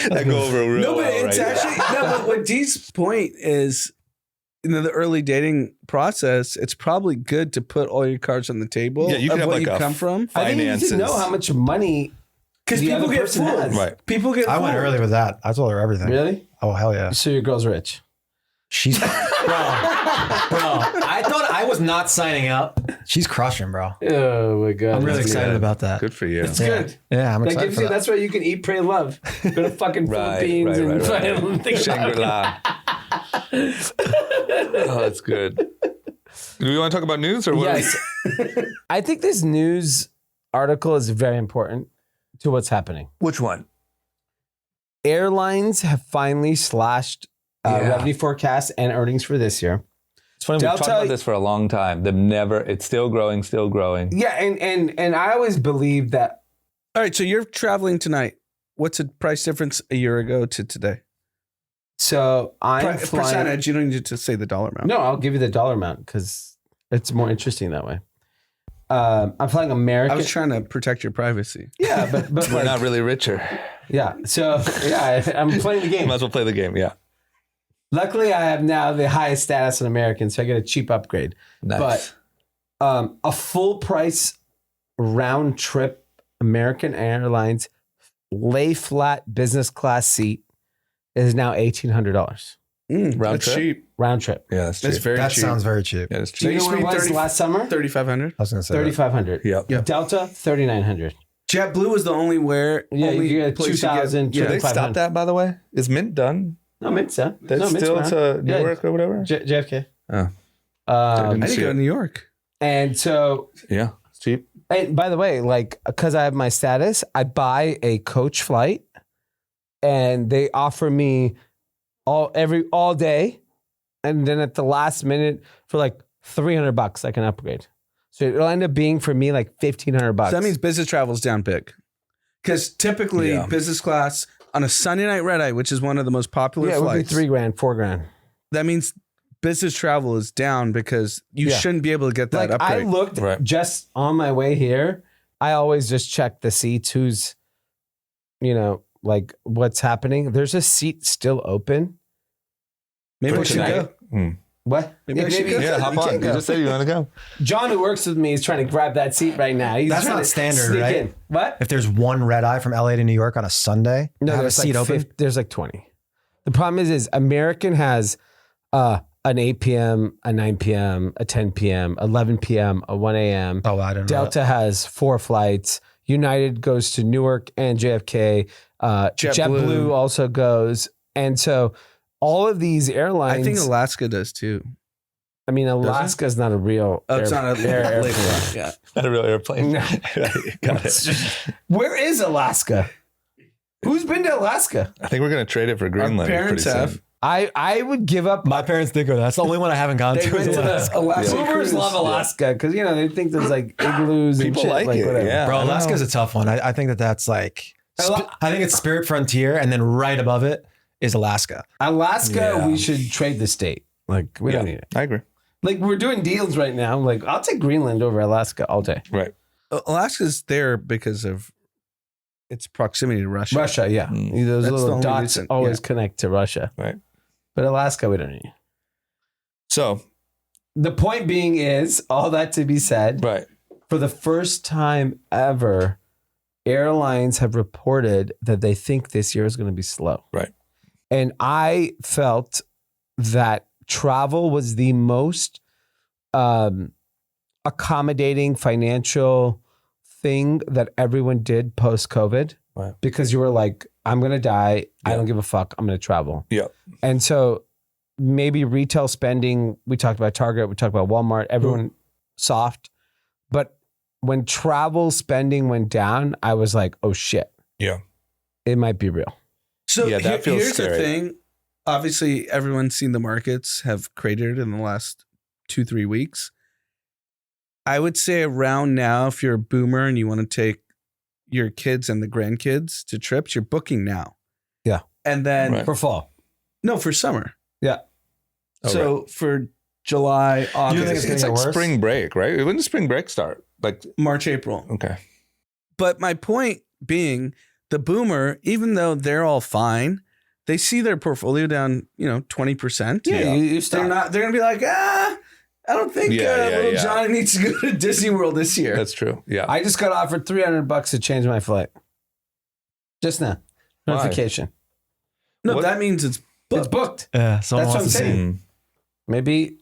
That go over real No, but well, it's right? actually But what Dee's point is, the early dating process, it's probably good to put all your cards on the table. Yeah, you can of have what like you a come from, I think you need to Finances. know how much money because the people other get person fooled. has. Right. People get. I went fooled. early with that. I told her everything. Really? Oh hell yeah. So your girl's rich. She's bro. I thought I was not signing up. She's crushing, bro. Oh my God. I'm really That's excited good. about that. Good for you. It's good. Yeah, I'm That excited gives for you, that. that's why you can eat, pray, love. Go to fucking Right, Philippines right, and right, fucking right. think about it. Shangri-La. Oh, that's good. Do we want to talk about news or what? Yes. I think this news article is very important to what's happening. Which one? Airlines have finally slashed Yeah. revenue forecasts and earnings for this year. It's funny, we've talked Delta- about this for a long time. It's still growing, still growing. Yeah, and I always believe that. All right, so you're traveling tonight. What's the price difference a year ago to today? So I'm flying. Percentage. You don't need to say the dollar amount. No, I'll give you the dollar amount because it's more interesting that way. I'm flying American. I was trying to protect your privacy. Yeah, but We're like, not really richer. yeah. So yeah, I'm playing the game. Might as well play the game, yeah. Luckily, I have now the highest status in American, so I get a cheap upgrade. Nice. But a full price round trip American Airlines lay flat business class seat is now $1,800 Round That's trip? cheap. round trip. Yeah, that's That's cheap. very That cheap. sounds very cheap. Yeah, that's Do you cheap. know what it was 30 last summer? 3,500. I was gonna say that. $3,500. Yep. Yep. Delta $3,900. JetBlue was the only Yeah, only you get place 2,000. Should they 2,500. stop that, by the way? Is Mint done? No, Mint's done. That's no, Mint's still around. to Yeah. Newark or whatever? JFK. Oh. I Um, didn't See go it. to New York. and so, Yeah, it's cheap. and by the way, like, because I have my status, I buy a coach flight and they offer me all day. And then at the last minute for like $300, I can upgrade. So it'll end up being for me like $1,500. So that means business travel's down big. Because typically Yeah. business class on a Sunday night red eye, which is one of the most popular yeah, it would be flights, $3,000, $4,000. that means business travel is down because you Yeah. shouldn't be able to get that Like I upgrade. looked Right. just on my way here. I always just check the seats, who's, like what's happening. There's a seat still open. Maybe For we should tonight? go. What? Maybe I should go. Yeah, hop on. You go. just said you want to go. John, who works with me, is trying to grab that seat right now. He's That's trying not to standard, sneak right? in. What? If there's one red eye from LA to New York on a Sunday, have a there's seat like open. There's like 20. The problem is American has an 8 p.m., a 9 p.m., a 10 p.m., 11 p.m., a 1 a.m. Oh, I didn't know that. Delta has 4 flights. United goes to Newark and JFK. JetBlue also goes. And so all of these airlines. I think Alaska does too. I mean, Alaska is not a real. Oh, it's not a airplane. airplane. Yeah. Not a real airplane. No. Right, got it. Where is Alaska? Who's been to Alaska? I think we're going to trade it for Greenland. Our parents pretty have. soon. I would give up. My parents did go. That's the only one I haven't gone They to. went is to Alaska. the Alaska Boomers cruise. love Alaska because they think there's like igloos and People shit, like it, whatever. yeah. Bro, I know. Alaska's a tough one. I think that's like, Ala- I think it's Spirit Frontier, and then right above it is Alaska. Alaska, Yeah. we should trade the state. Like we don't need it. I agree. Like we're doing deals right now. Like I'll take Greenland over Alaska all day. Right. Alaska's there because of its proximity to Russia. Russia, yeah. Mm. Those That's the little only dots reason, always yeah. connect to Russia. Right. But Alaska, we don't need. So, The point being is, all that to be said, right. for the first time ever, airlines have reported that they think this year is going to be slow. Right. And I felt that travel was the most accommodating financial thing that everyone did post-COVID. Right. Because you were like, I'm going to die. I Yeah. don't give a fuck. I'm going to travel. Yeah. And so maybe retail spending, we talked about Target, we talked about Walmart, everyone soft. But when travel spending went down, I was like, oh shit, Yeah. it might be real. So Yeah, that feels here's scary. the thing. Obviously, everyone's seen the markets have cratered in the last 2-3 weeks. I would say around now, if you're a boomer and you want to take your kids and the grandkids to trips, you're booking now. Yeah. And then Right. For fall. no, for summer. Yeah. Oh, So for July, August, think it's gonna It's get like worse? spring break, right? When does spring break start? Like, March, April. okay. But my point being, the boomer, even though they're all fine, they see their portfolio down, 20%. You They're gonna be like, I don't think little Johnny needs to go to Disney World this year. That's true. Yeah. I just got offered $300 to change my flight. Just now. Why? Notification. No, What- that means it's It's booked. Yeah, That's what I'm saying. Mm. Maybe. Did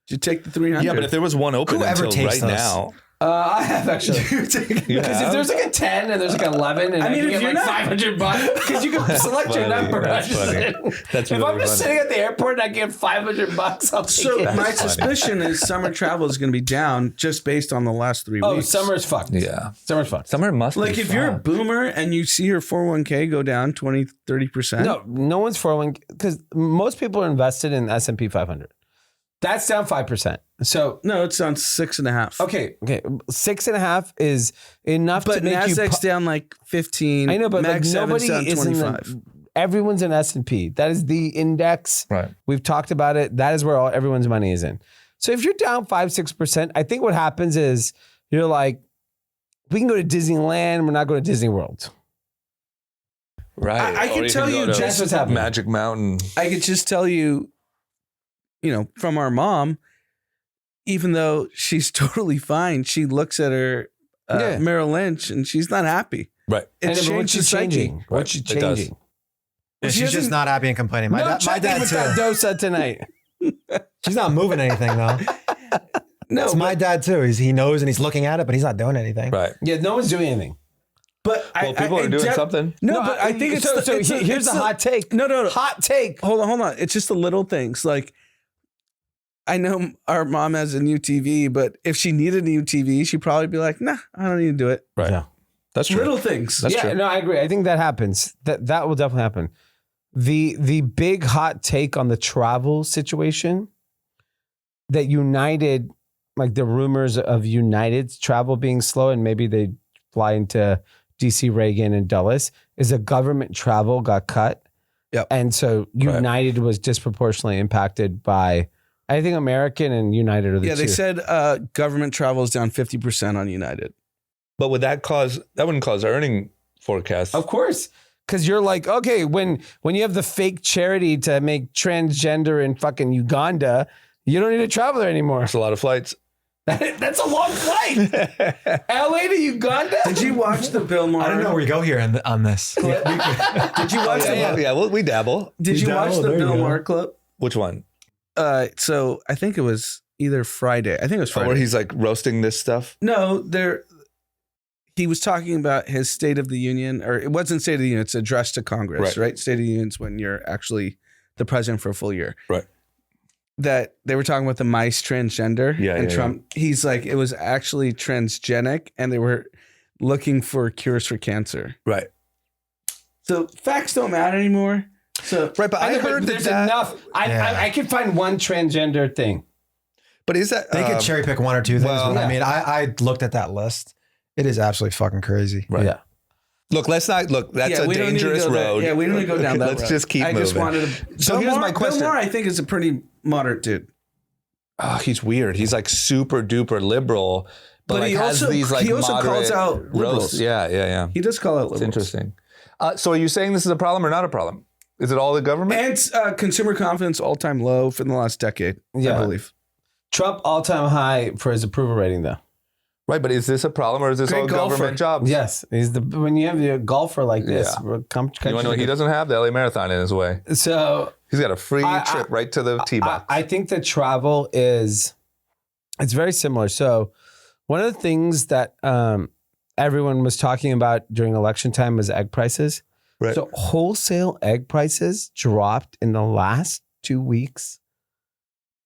you take the 300? Yeah, but if there was one open Whoever until takes right those? now, I have actually. You Because have? if there's like a 10 and there's like 11 and I I mean, can if get you're like not- $500 because you can select your funny. number. That's funny. That's If really I'm just funny. sitting at the airport and I get $500, I'll take So it. my funny. suspicion is summer travel is going to be down just based on the last 3 Oh, weeks. summer's fucked. Yeah. Summer's fucked. Summer must Like be if you're a fun. boomer and you see your 401k go down 20-30%. No one's 401 because most people are invested in S&P 500. That's down 5%. So No, it's down 6.5. okay, 6.5 is enough But to make you. Nasdaq's down like 15. I know, but like Mag 7's nobody down is in 25. everyone's in S&P. That is the index. Right. We've talked about it. That is where everyone's money is in. So if you're down 5-6%, I think what happens is you're like, we can go to Disneyland. We're not going to Disney World. Right. I can Or tell can you go to just what's happening. Magic Mountain. I could just tell you, from our mom, even though she's totally fine, she looks at her Yeah. Merrill Lynch and she's not happy. Right. It's And changed the she's psyche. changing. What's she It does. changing? Yeah, She she's just doesn't- not happy and complaining. My Check in dad with too. that dosa tonight. She's not moving anything though. No, It's my dad too. He knows and he's looking at it, but he's not doing anything. Right. Yeah, no one's doing anything. but Well, people are doing something. No, but I think it's here's the hot take. No. Hot take. Hold on. It's just the little things. Like, I know our mom has a new TV, but if she needed a new TV, she'd probably be like, nah, I don't need to do it. Right. Yeah. That's true. Little things. That's true. No, I agree. I think that happens. That will definitely happen. The big hot take on the travel situation that United, like the rumors of United's travel being slow and maybe they fly into DC, Reagan, and Dulles, is that government travel got cut. Yep. And so United was disproportionately impacted by, I think American and United are the two. Yeah, they said government travel is down 50% on United. But would that wouldn't cause earning forecasts? Of course. Because you're like, okay, when you have the fake charity to make transgender in fucking Uganda, you don't need to travel there anymore. That's a lot of flights. That's a long flight. LA to Uganda? Did you watch the Bill Maher? I don't know where you go here on this. Did you watch We dabble. Did you watch the There you Bill go. Maher clip? Which one? So I think it was either Friday. I think it was Oh, Friday. where he's like roasting this stuff? No, he was talking about his State of the Union, or it wasn't State of the Union, it's addressed to Congress, right? State of the Union's when you're actually the president for a full year. Right. That they were talking about the mice transgender. Yeah, and yeah, Trump, he's like, it was actually transgenic and they were looking for cures for cancer. Right. So facts don't matter anymore. So Right, but I know, but heard there's that. enough. I can find one transgender thing. But is that They could cherry pick one or two things. well, but I mean, I looked at that list. It is absolutely fucking crazy. Right. Yeah. Look, let's not look. That's yeah, a we don't need to dangerous go that- road. Yeah, we don't need to go down that road. Let's just keep I moving. just wanted to. So here's my question. Bill Maher, I think, is a pretty moderate dude. Oh, he's weird. He's like super duper liberal, but But like he has also- these like he also calls moderate out liberals. roasts. Yeah. He does call it liberals. It's interesting. So are you saying this is a problem or not a problem? Is it all the government? And consumer confidence all-time low for the last decade, Yeah. I believe. Trump all-time high for his approval rating, though. Right, but is this a problem or is this Great all golfer. government jobs? Yes, he's when you have a golfer like this. Yeah. You You want to know what he doesn't have? The LA Marathon in his way. So He's got a free trip right to the tee box. I think that travel it's very similar. So one of the things that everyone was talking about during election time was egg prices. Right. So wholesale egg prices dropped in the last 2 weeks,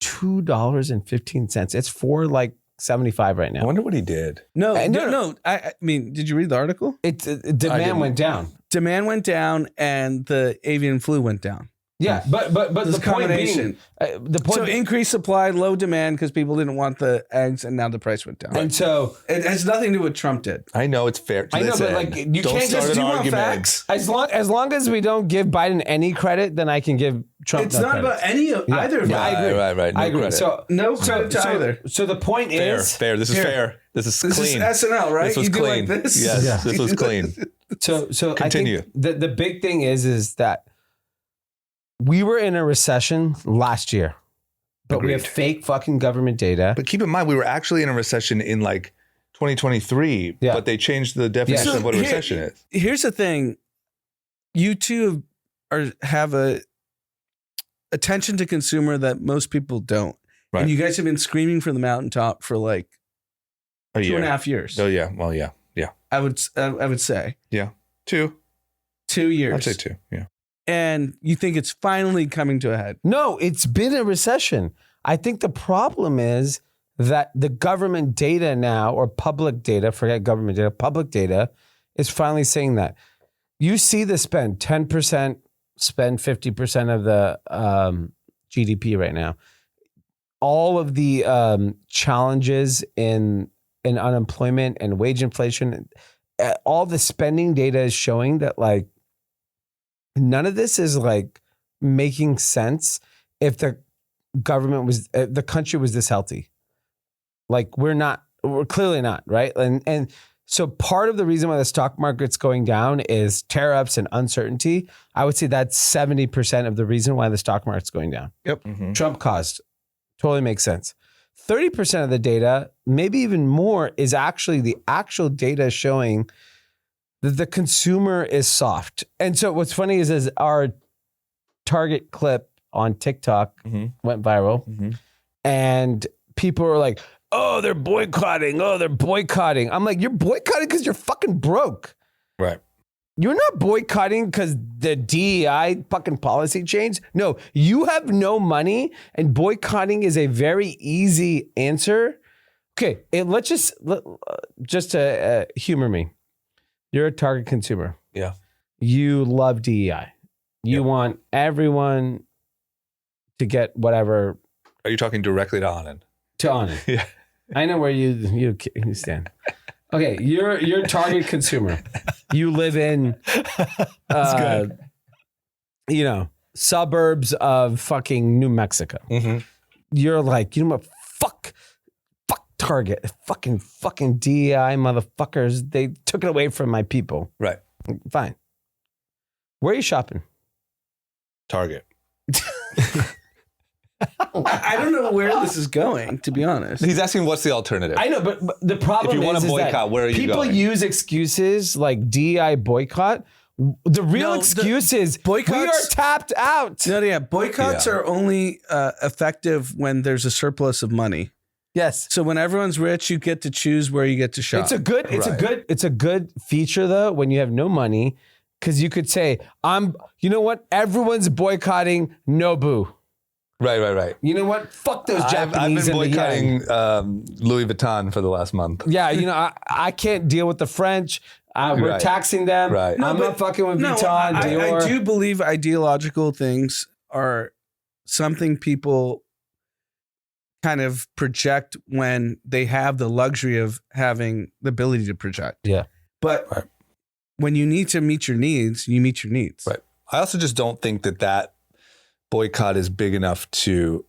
$2.15. It's for like 75 right I now. wonder what he did. No, No, no. I mean, did you read the article? Demand went down. Demand went down and the avian flu went down. Yeah, but This the point being, combination. the Increased supply, low demand because people didn't want the eggs, and now the price went down. and so It has nothing to do with what Trump did. I know it's fair. To I know, this but, end. like, you Don't can't start just an do you want argument. facts? as long as we don't give Biden any credit, then I can give Trump. It's no not credit. about any of either of Yeah, them. I agree. Right. No I agree. credit. So No credit to either. So the point fair. is, This is Here. fair. This is This clean. is SNL, right? This was You do clean. like this? Yes, Yeah. this was clean. so Continue. I think the big thing is that we were in a recession last year, but we have Agreed. fake fucking government data. But keep in mind, we were actually in a recession in like 2023, Yeah. but they changed the definition So of what a here- recession is. Here's the thing. You two have a attention to consumer that most people don't. Right. And you guys have been screaming from the mountaintop for like A 2.5 years. Oh yeah. Well, yeah. I would say 2. 2 years. I'd say 2. Yeah. And you think it's finally coming to a head. No, it's been a recession. I think the problem is that the government data now, or public data, forget government data, public data is finally saying that. You see the spend, 10% spend 50% of the GDP right now. All of the challenges in unemployment and wage inflation, all the spending data is showing that like none of this is like making sense if the government was, the country was this healthy. Like we're clearly not, right? And so part of the reason why the stock market's going down is tariffs and uncertainty. I would say that's 70% of the reason why the stock market's going down. Mhm. Trump caused. Totally makes sense. 30% of the data, maybe even more, is actually the actual data showing that the consumer is soft. And so what's funny is our Target clip on TikTok Mhm. went viral, Mhm. and people were like, oh, they're boycotting. Oh, they're boycotting. I'm like, you're boycotting because you're fucking broke. Right. You're not boycotting because the DEI fucking policy changed. No, you have no money, and boycotting is a very easy answer. Okay, let's just to humor me. You're a Target consumer. Yeah. You love DEI. You Yep. want everyone to get whatever Are you talking directly to Anand? to honor. Yeah. I know where you stand. Okay, you're a Target consumer. You live in, suburbs of fucking New Mexico. Mm-hmm. You're like, you know what? Fuck Target. Fucking DEI motherfuckers. They took it away from my people. Right. Fine. Where are you shopping? Target. I don't know where this is going, to be honest. He's asking what's the alternative. I know, but the problem If you want is to boycott, that where are you people going? use excuses like DEI boycott. The real No, the excuse is boycotts- we are tapped out. No, yeah, boycotts Yeah. are only effective when there's a surplus of money. Yes. So when everyone's rich, you get to choose where you get to shop. It's a good Right. it's a good feature though when you have no money, because you could say, you know what? Everyone's boycotting Nobu. Right. You know what? Fuck those I've Japanese been and the yen. boycotting Louis Vuitton for the last month. Yeah, I can't deal with the French. We're Right. taxing them. Right. I'm not fucking with Vuitton, Dior. I do believe ideological things are something people kind of project when they have the luxury of having the ability to project. Yeah. But Right. when you need to meet your needs, you meet your needs. Right. I also just don't think that boycott is big enough to,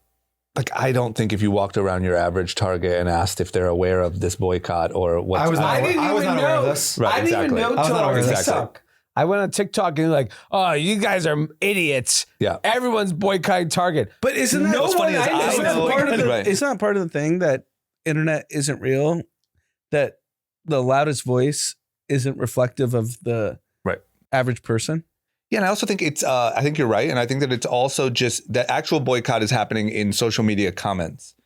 like, I don't think if you walked around your average Target and asked if they're aware of this boycott or what. I was not I aware- didn't I was even not aware of know. this. Right, I didn't exactly. even know I was till not aware of this. TikTok. I went on TikTok and like, oh, you guys are idiots. Yeah. Everyone's boycotting Target. But isn't that No What's funny one is I I isn't know. that part of the Right. isn't that part of the thing that internet isn't real? That the loudest voice isn't reflective of the Right. average person? Yeah, and I also think I think you're right. And I think that it's also just that actual boycott is happening in social media comments.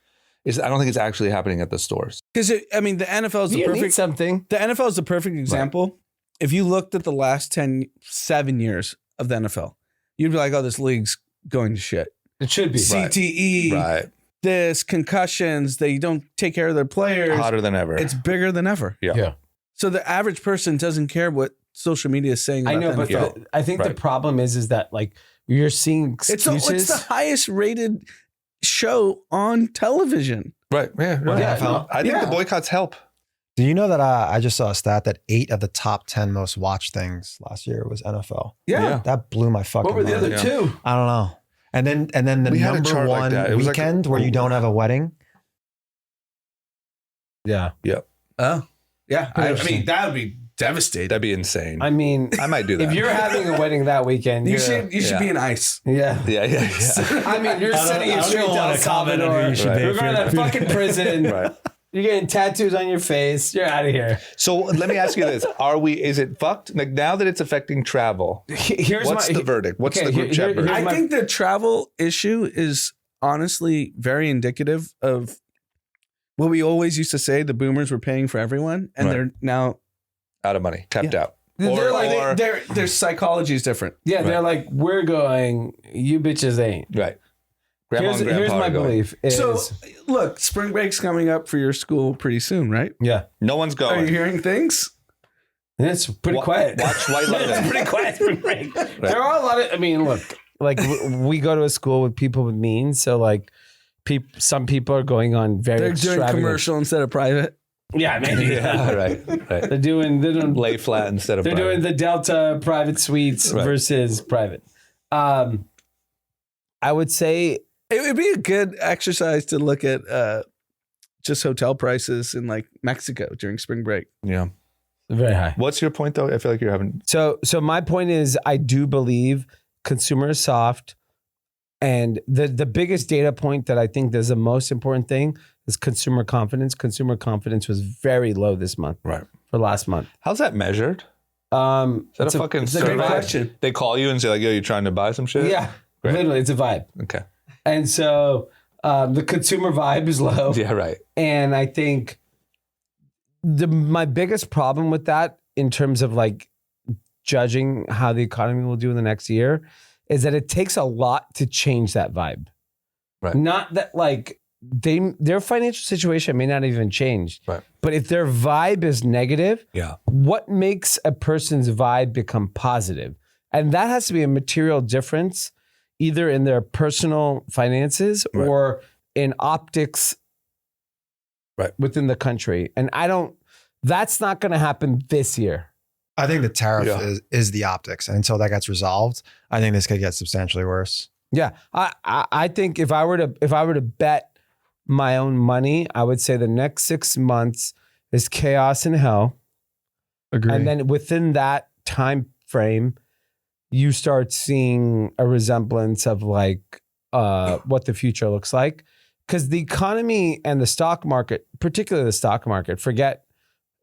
I don't think it's actually happening at the stores. Because the NFL is the You need perfect something. The NFL is the perfect example. If you looked at the last 7 years of the NFL, you'd be like, oh, this league's going to shit. It should be. Right. CTE, Right. this, concussions, they don't take care of their players. Hotter than ever. It's bigger than ever. Yeah. So the average person doesn't care what social media is saying about I know, the but NFL. I think the Right. problem is that like you're seeing excuses. It's the highest rated show on television. Right. Yeah. What, yeah. NFL? I think Yeah. the boycotts help. Do you know that I just saw a stat that 8 of the top 10 most watched things last year was NFL? Yeah. That blew my fucking What were the mind. other Yeah. two? I don't know. And then the We had a number chart like one that. It was like- weekend where you don't have a wedding. Yeah. Oh, yeah. I Interesting. mean, that would be devastating. That'd be insane. I mean, I might do that. if you're having a wedding that weekend, You you're- should yeah. be in ice. Yeah. yeah. Yeah. I mean, you're sending it straight to El Salvador. you should Right. be. You're going to that fucking prison. Right. You're getting tattoos on your face. You're out of here. So let me ask you this: is it fucked? Like now that it's affecting travel, Here's what's the verdict? What's the group chat verdict? I my- think the travel issue is honestly very indicative of what we always used to say: the boomers were paying for everyone, and Right. they're now Out of money, tapped out. They're like- their psychology is different. Yeah, they're Right. like, we're going, you bitches ain't. Right. Grandma and Here's grandpa my are going. belief is, So, look, spring break's coming up for your school pretty soon, right? yeah, No one's Are you going. hearing things? it's pretty Wa- quiet. watch White Lotus. It's pretty quiet spring break. There are a lot of, I mean, look, like we go to a school with people with means, so like some people are going on very They're doing extravagant. commercial instead of private. Yeah, maybe. Yeah, right. They're doing Lay flat instead of they're private. doing the Delta private suites Right. versus private. I would say It would be a good exercise to look at just hotel prices in like Mexico during spring break. Yeah. very high. What's your point though? I feel like you're having. So my point is, I do believe consumer is soft, and the biggest data point that I think is the most important thing is consumer confidence. Consumer confidence was very low this month, Right. for last month. How's that measured? Is that It's a fucking it's a great survey? question. They call you and say like, "Yo, you trying to buy some shit?" Yeah, Great. literally, it's a vibe, Okay. and so the consumer vibe is low. Yeah. Right. And I think my biggest problem with that, in terms of like judging how the economy will do in the next year, is that it takes a lot to change that vibe. Right. Not that like their financial situation may not even change, Right. but if their vibe is negative, Yeah. what makes a person's vibe become positive? And that has to be a material difference, either in their personal finances Right. or in optics Right. within the country. And that's not going to happen this year. I think the tariff Yeah. is the optics, and until that gets resolved, I think this could get substantially worse. Yeah. I think if I were to bet my own money, I would say the next 6 months is chaos and hell. Agree. And then within that time frame, you start seeing a resemblance of like what the future looks like. Because the economy and the stock market, particularly the stock market, forget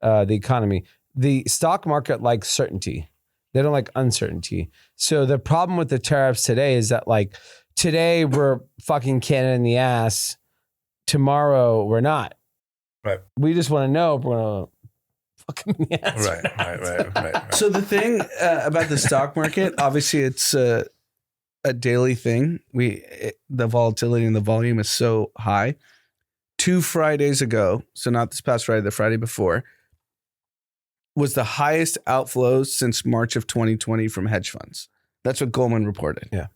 the economy. The stock market likes certainty. They don't like uncertainty. So the problem with the tariffs today is that like today we're fucking Canada in the ass. Tomorrow we're not. Right. We just want to know if we're going to fucking in the ass. Right. So the thing about the stock market, obviously, it's a daily thing. The volatility and the volume is so high. 2 Fridays ago, so not this past Friday, the Friday before, was the highest outflows since March of 2020 from hedge funds. That's what Goldman reported. Yeah.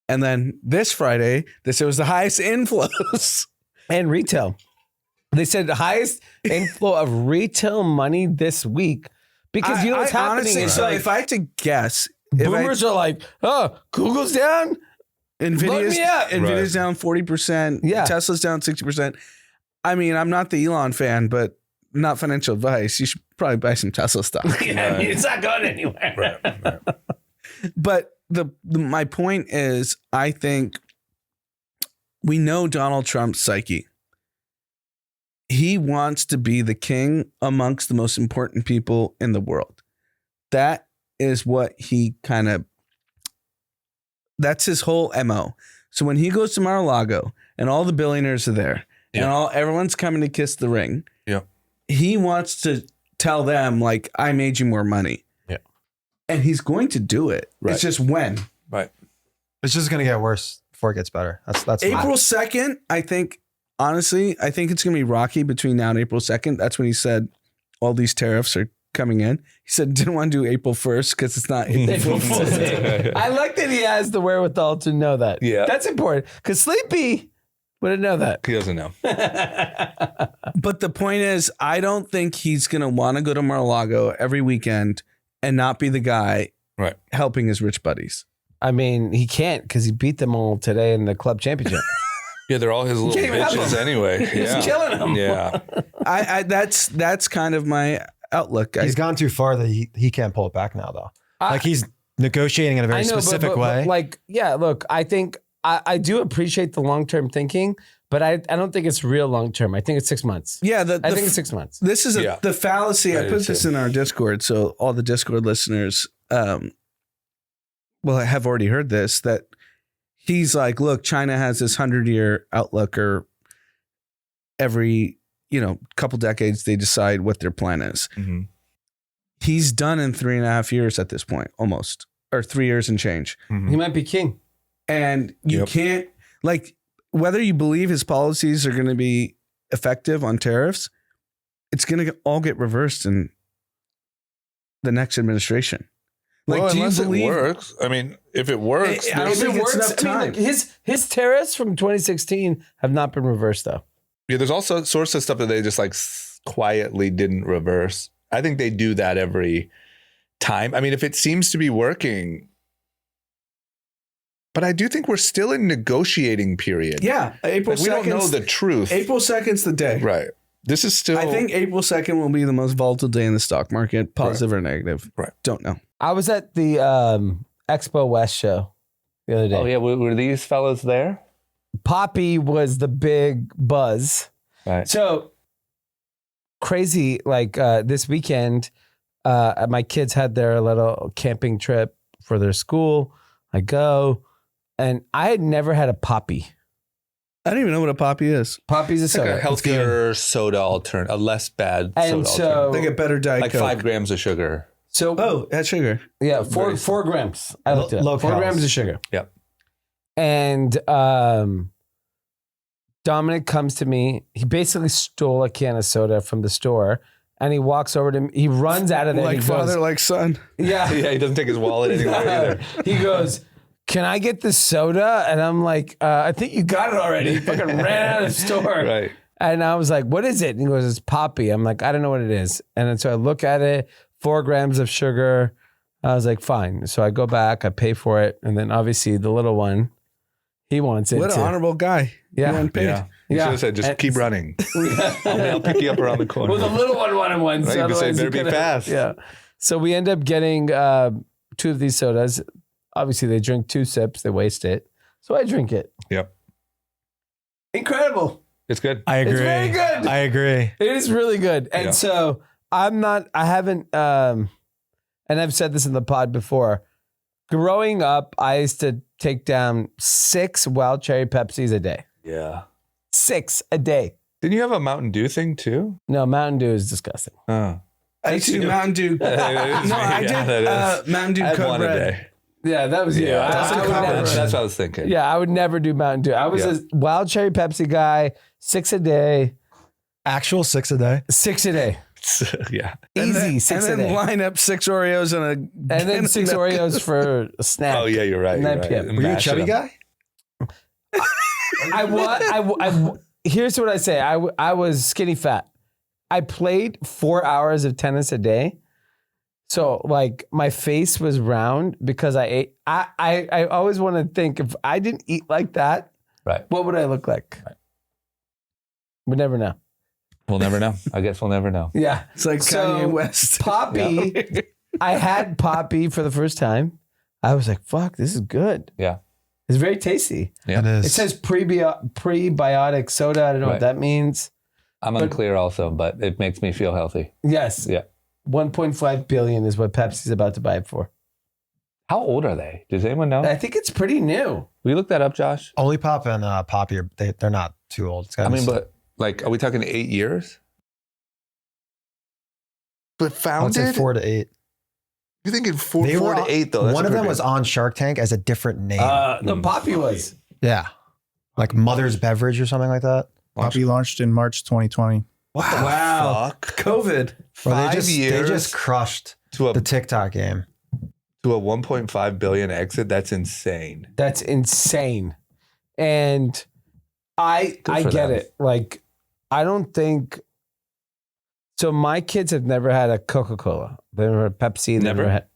And then this Friday, they said it was the highest inflows. And retail. They said the highest inflow of retail money this week, because you know what's happening honestly, is so like, if I had to guess, boomers are like, oh, Google's down. Nvidia's, me up. Nvidia's down 40%. Yeah. Tesla's down 60%. I mean, I'm not the Elon fan, but not financial advice. You should probably buy some Tesla stock. I mean, it's not going anywhere. Right. But my point is, I think we know Donald Trump's psyche. He wants to be the king amongst the most important people in the world. That is what he that's his whole MO. So when he goes to Mar-a-Lago and all the billionaires are there and everyone's coming to kiss the ring, he wants to tell them like, I made you more money. And he's going to do it. Right. It's just when. Right. It's just going to get worse before it gets better. That's April 2nd, I think, honestly, I think it's going to be rocky between now and April 2nd. That's when he said all these tariffs are coming in. He said didn't want to do April 1st because it's not April Fool's Day. I like that he has the wherewithal to know that. Yeah. That's important because Sleepy wouldn't know that. He doesn't know. But the point is, I don't think he's going to want to go to Mar-a-Lago every weekend and not be the guy helping his rich buddies. I mean, he can't because he beat them all today in the club championship. Yeah, they're all his little can't even help bitches him. anyway. He's killing them. Yeah. I that's kind of my outlook. he's gone too far that he can't pull it back now though. Like he's negotiating in a very specific way. Like, yeah, look, I think I do appreciate the long-term thinking, but I don't think it's real long-term. I think it's 6 months. Yeah, I think it's 6 months. This is the fallacy. I put this in our Discord, so all the Discord listeners well, I have already heard this, that he's like, look, China has this 100-year outlook, or every, couple decades they decide what their plan is. Mm-hmm. He's done in 3.5 years at this point, almost, or 3 years and change. Mm-hmm. He might be king. And you can't, like, whether you believe his policies are going to be effective on tariffs, it's going to all get reversed in the next administration. Like, Well, do you unless believe it works. I mean, if it works, I don't If think it it's works, enough time. look, his tariffs from 2016 have not been reversed though. yeah, there's also sorts of stuff that they just like quietly didn't reverse. I think they do that every time. I mean, if it seems to be working, but I do think we're still in negotiating period. Yeah, April Like, we 2nd. don't know the truth. April 2nd's the day. Right. This is still. I think April 2nd will be the most volatile day in the stock market, positive or negative. Right. Don't know. I was at the Expo West show the other day. Oh yeah, were these fellas there? Poppi was the big buzz. Right. So crazy, like this weekend, my kids had their little camping trip for their school. I go, and I had never had a Poppi. I don't even know what a Poppi is. Poppi's a It's like soda. a healthier soda alternative, a less bad And soda so- alternative. They get better Diet Like Coke. 5 grams of sugar. So Oh, that's sugar. yeah, Very 4 grams. I looked it up. Low 4 calories. grams of sugar. Yep. And Dominic comes to me. He basically stole a can of soda from the store, and he walks over to me. He runs out of there. Like and he father, goes, like son. yeah. Yeah, he doesn't take his wallet anywhere either. He goes, "Can I get the soda?" And I'm like, "I think you got it already." He fucking ran out of the store. Right. And I was like, "What is it?" And he goes, "It's Poppi." I'm like, "I don't know what it is." And then so I look at it, 4 grams of sugar. I was like, "Fine." So I go back, I pay for it, and then obviously the little one, he wants it What an too. honorable guy. Yeah. You unpaid. Yeah. You Yeah. should have said, just And- keep running. I'll pick you up around the corner. Well, the little one wanted one. Right, So you could say, otherwise "Better be could've-" fast. Yeah. So we end up getting 2 of these sodas. Obviously, they drink 2 sips, they waste it. So I drink it. Yep. Incredible. It's good. I agree. It's very good. I agree. It is really good. And Yeah. so I haven't, and I've said this in the pod before. Growing up, I used to take down 6 wild cherry Pepsis a day. Yeah. 6 a day. Didn't you have a Mountain Dew thing too? No, Mountain Dew is disgusting. Oh. I used to do Mountain Dew. No, I did Mountain Dew I had Code one a Red. day. Yeah, that was you. Yeah, I would never- that's what I was thinking. Yeah, I would never do Mountain Dew. I was Yeah. a wild cherry Pepsi guy, 6 a day, Actual 6 a day. 6 a day. Yeah. And Easy, then, 6 and a then day. line up 6 Oreos and a And then 6 Oreos for a snack. Oh yeah, you're right. 9 You're right. p.m. Were you a Mash it chubby up. guy? Here's what I say. I was skinny fat. I played 4 hours of tennis a day. So like my face was round because I ate. I always want to think if I didn't eat like that, Right. what would I look like? Right. We never know. We'll never know. I guess we'll never know. Yeah. It's like So, Kanye West. Poppi, I had Poppi for the first time. I was like, fuck, this is good. Yeah. It's very tasty. Yeah. It is. It says prebiotic soda. I don't know Right. what that means. I'm unclear also, but it makes me feel healthy. Yes. Yeah. 1.5 billion is what Pepsi's about to buy it for. How old are they? Does anyone know? I think it's pretty new. Will you look that up, Josh? Oli Pop and Poppy they're not too old. It's gotta I be mean, but like, are we talking 8 years? But I would founded? say 4 to 8. You're thinking four They were to on- 8 though. That's One a of them pretty was big- on Shark Tank as a different name. No, Poppi was. Yeah. Like Mother's Beverage or something like that. Poppi launched in March 2020. What the fuck? COVID. Bro, they 5 years They just crushed to a the TikTok game. 1.5 billion exit. That's insane. That's insane. And I for get them. it. Like, I don't think so. My kids have never had a Coca-Cola. They've never had Pepsi. Never? Had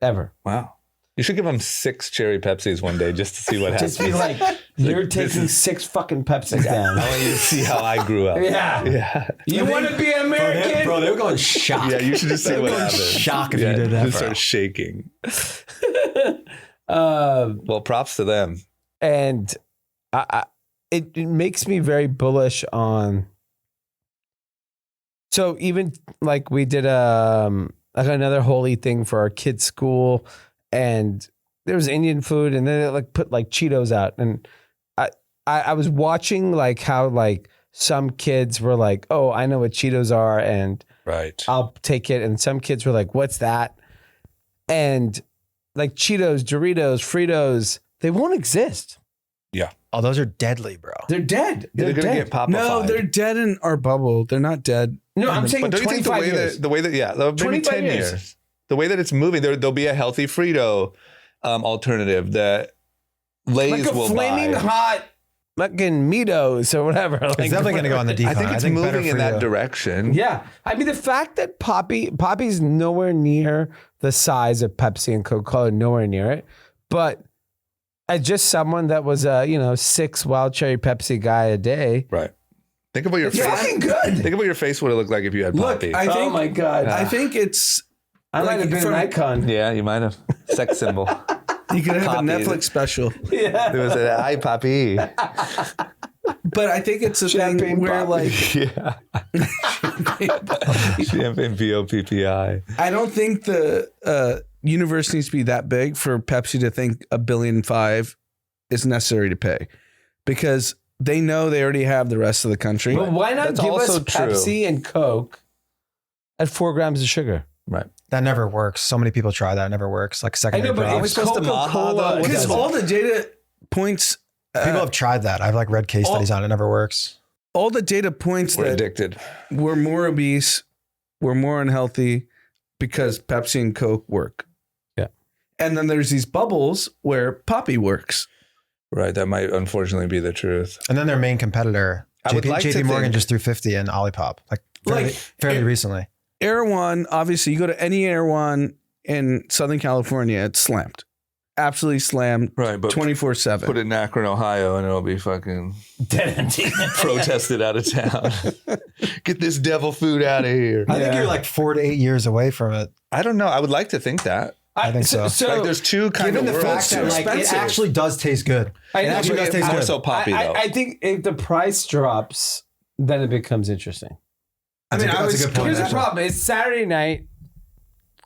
ever. Wow. You should give them 6 cherry Pepsis one day just to see what happens. Just be like, you're this taking is- 6 fucking Pepsis down. I want you to see how I grew up. Yeah. Yeah. You want to be American? Bro, they were going shock. Yeah, you should just see what going happens. shock if you did that, Just bro. start shaking. Um, Well, props to them. and it makes me very bullish on. So even like we did like another holy thing for our kids' school, and there was Indian food, and then they like put like Cheetos out, and I was watching like how like some kids were like, oh, I know what Cheetos are, and Right. I'll take it, and some kids were like, what's that? And like Cheetos, Doritos, Fritos, they won't exist. Oh, those are deadly, bro. They're dead. They're going to dead. get popified. No, they're dead in our bubble. They're not dead. No, I'm saying But don't you think 25 years. the way that yeah, maybe 25 10 years. years. The way that it's moving, there'll be a healthy Frito alternative that Lay's Like a will flaming buy. hot fucking Mitos or whatever. Like, It's definitely going to go on the decline. I think it's better moving in for that you. direction. Yeah. I mean, the fact that Poppy's nowhere near the size of Pepsi and Coca-Cola, nowhere near it. But as just someone that was a, 6 wild cherry Pepsi guy a day. Right. Think of what your It's face. fucking good. Think of what your face would have looked like if you had Look, Poppy. I think, Oh my God. I think it's I might have been from- an icon. yeah, you might have. Sex symbol. you could have Poppy. a Netflix special. Yeah. It was a hi Poppy. But I think it's a Champagne thing where Poppy. like Yeah. Champagne POPPI. I don't think the universe needs to be that big for Pepsi to think $1.5 billion is necessary to pay, because they know they already have the rest of the country. But why not That's give us also true. Pepsi and Coke at 4 grams of sugar? Right. That never works. So many people try that. It never works. Like secondary but Are we products. supposed to Maha, Coca-Cola though? Because doesn't. all the data points, People have tried that. I've like read case studies on it. It never works. all the data points We're that addicted. we're more obese, we're more unhealthy because Pepsi and Coke work. Yeah. And then there's these bubbles where Poppi works. Right. That might unfortunately be the truth. And then their main competitor, I would like to JP Morgan, think- just threw 50 in Olipop, fairly Like, recently. Air One, obviously, you go to any Air One in Southern California, it's slammed. Absolutely slammed. Right. But 24/7. put it in Akron, Ohio, and it'll be fucking Dead empty. protested out of town. Get this devil food out of here. I think you're like 4 to 8 years away from it. I don't know. I would like to think that. I think so. Like there's two kind Given of the worlds. fact that like it expensive. actually does taste good. I It know, actually but does taste more good. so Poppy though. I think if the price drops, then it becomes interesting. That's a good- that's a good point, Here's the actually. problem. It's Saturday night.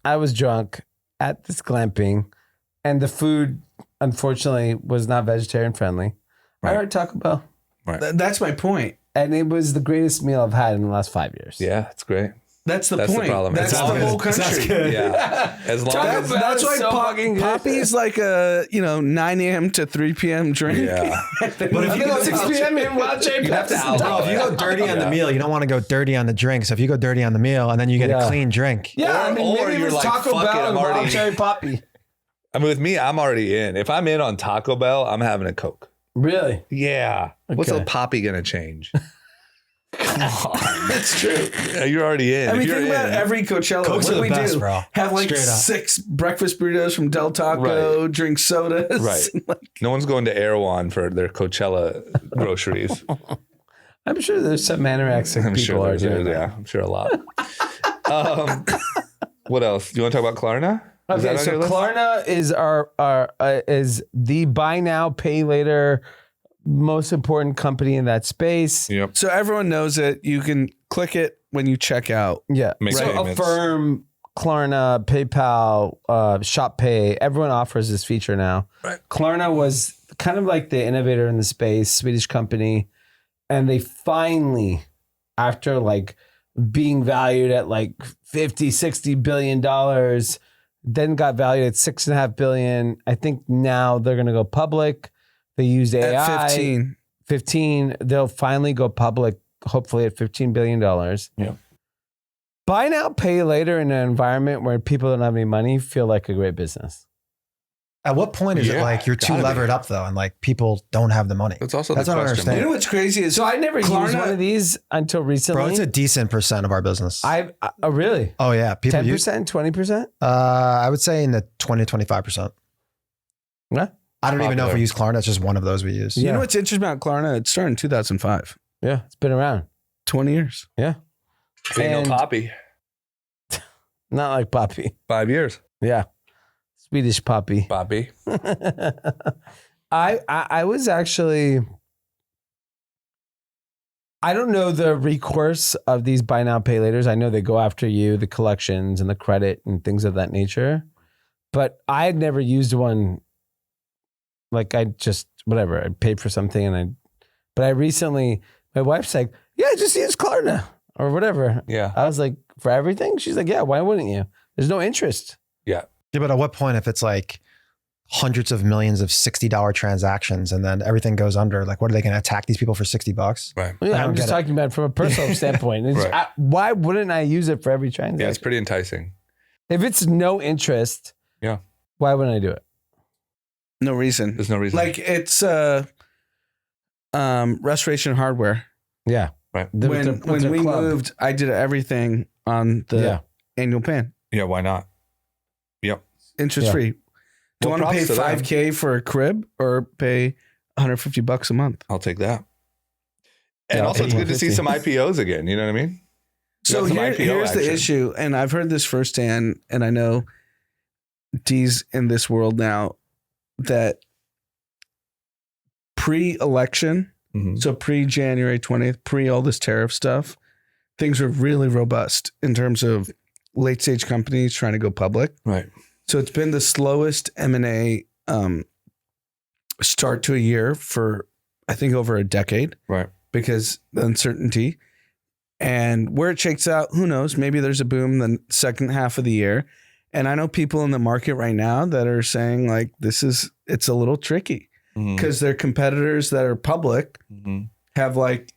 I was drunk at this glamping, and the food, unfortunately, was not vegetarian friendly. I Right. heard Taco Bell, That's my point. and it was the greatest meal I've had in the last 5 years. Yeah, it's great. That's the That's the point. problem. That's It's the all whole good. country. Yeah. As long Taco as Bell That's is why so fucking good. Poppy's like a 9 a.m. to 3 p.m. drink. yeah. But if I you go go 6 p.m. in wild cherry You have to Pepsi. out- Bro, if you go dirty on the Yeah. meal, you don't want to go dirty on the drink. So if you go dirty on the meal and then you get Yeah. a clean drink, Yeah, I Or- mean, or maybe it you're was like, Taco fuck it, Bell I'm and wild already- cherry Poppy. I mean, with me, I'm already in. If I'm in on Taco Bell, I'm having a Coke. Really? Yeah. What's Okay. a Poppy gonna change? That's true. Yeah, you're already in. I mean, If you're think about in- every Coachella. Cokes what are do the we best, do? bro. Have like Straight up. 6 breakfast burritos from Del Taco, drink sodas. Right. No one's going to Erewhon for their Coachella groceries. I'm sure there's some anorexic I'm people sure are there's, doing that. yeah, I'm sure a lot. What else? Do you want to talk about Klarna? Is that Okay, on so your list? Klarna is our is the buy now pay later most important company in that space. Yep. So everyone knows it. You can click it when you check out. Yeah. Make So payments. Affirm, Klarna, PayPal, Shop Pay, everyone offers this feature now. Right. Klarna was kind of like the innovator in the space, Swedish company, and they finally, after like being valued at like 50, 60 billion dollars, then got valued at 6.5 billion. I think now they're going to go public. They used AI. At 15. 15. They'll finally go public, hopefully at $15 billion. Yeah. Buy now, pay later in an environment where people don't have any money feel like a great business. At what point is it Yeah, like you're too gotta be. levered up though, and like people don't have the money? That's also That's the what I question. understand. You know what's crazy is So I never used Klarna- one of these until recently. Bro, it's a decent percent of our business. Oh, really? Oh yeah, people use. 10%, 20%? I would say in the 20 to 25%. Yeah. I don't even know if Popular. we use Klarna. It's just one of those we use. You Yeah. know what's interesting about Klarna? It started in 2005. Yeah. It's been around. 20 years. Yeah. Ain't no And- Poppi. Not like Poppi. 5 years. Yeah. Swedish Poppi. Poppi. I was actually, I don't know the recourse of these buy now pay laters. I know they go after you, the collections and the credit and things of that nature, but I had never used one. Like I just, whatever, I paid for something but I recently, my wife's like, yeah, just use Klarna or whatever. Yeah. I was like, for everything? She's like, yeah, why wouldn't you? There's no interest. Yeah. Yeah, but at what point if it's like hundreds of millions of $60 transactions and then everything goes under? Like, what are they going to attack these people for $60? Right. Yeah, I I'm don't just get it. talking about it from a personal standpoint. It's- Right. why wouldn't I use it for every transaction? Yeah, it's pretty enticing. If it's no interest, Yeah. why wouldn't I do it? No reason. There's no reason. Like it's restoration hardware. Yeah. Right. When we moved, I did everything on the Yeah. annual plan. Yeah, why not? Yep. Interest free. Do you Well, want to pay props to them. $5K for a crib or pay $150 a month? I'll take that. And Yeah, also, it's good to see 150. some IPOs again. You know what I mean? So Got some IPO here's the action. issue, and I've heard this firsthand, and I know D's in this world now, that pre-election, Mhm. so pre-January 20th, pre all this tariff stuff, things were really robust in terms of late-stage companies trying to go public. Right. So it's been the slowest M&A start to a year for, I think, over a decade. Right. Because the uncertainty. And where it shakes out, who knows? Maybe there's a boom the second half of the year. And I know people in the market right now that are saying like, it's a little tricky Mhm. because their competitors that are public Mhm. have like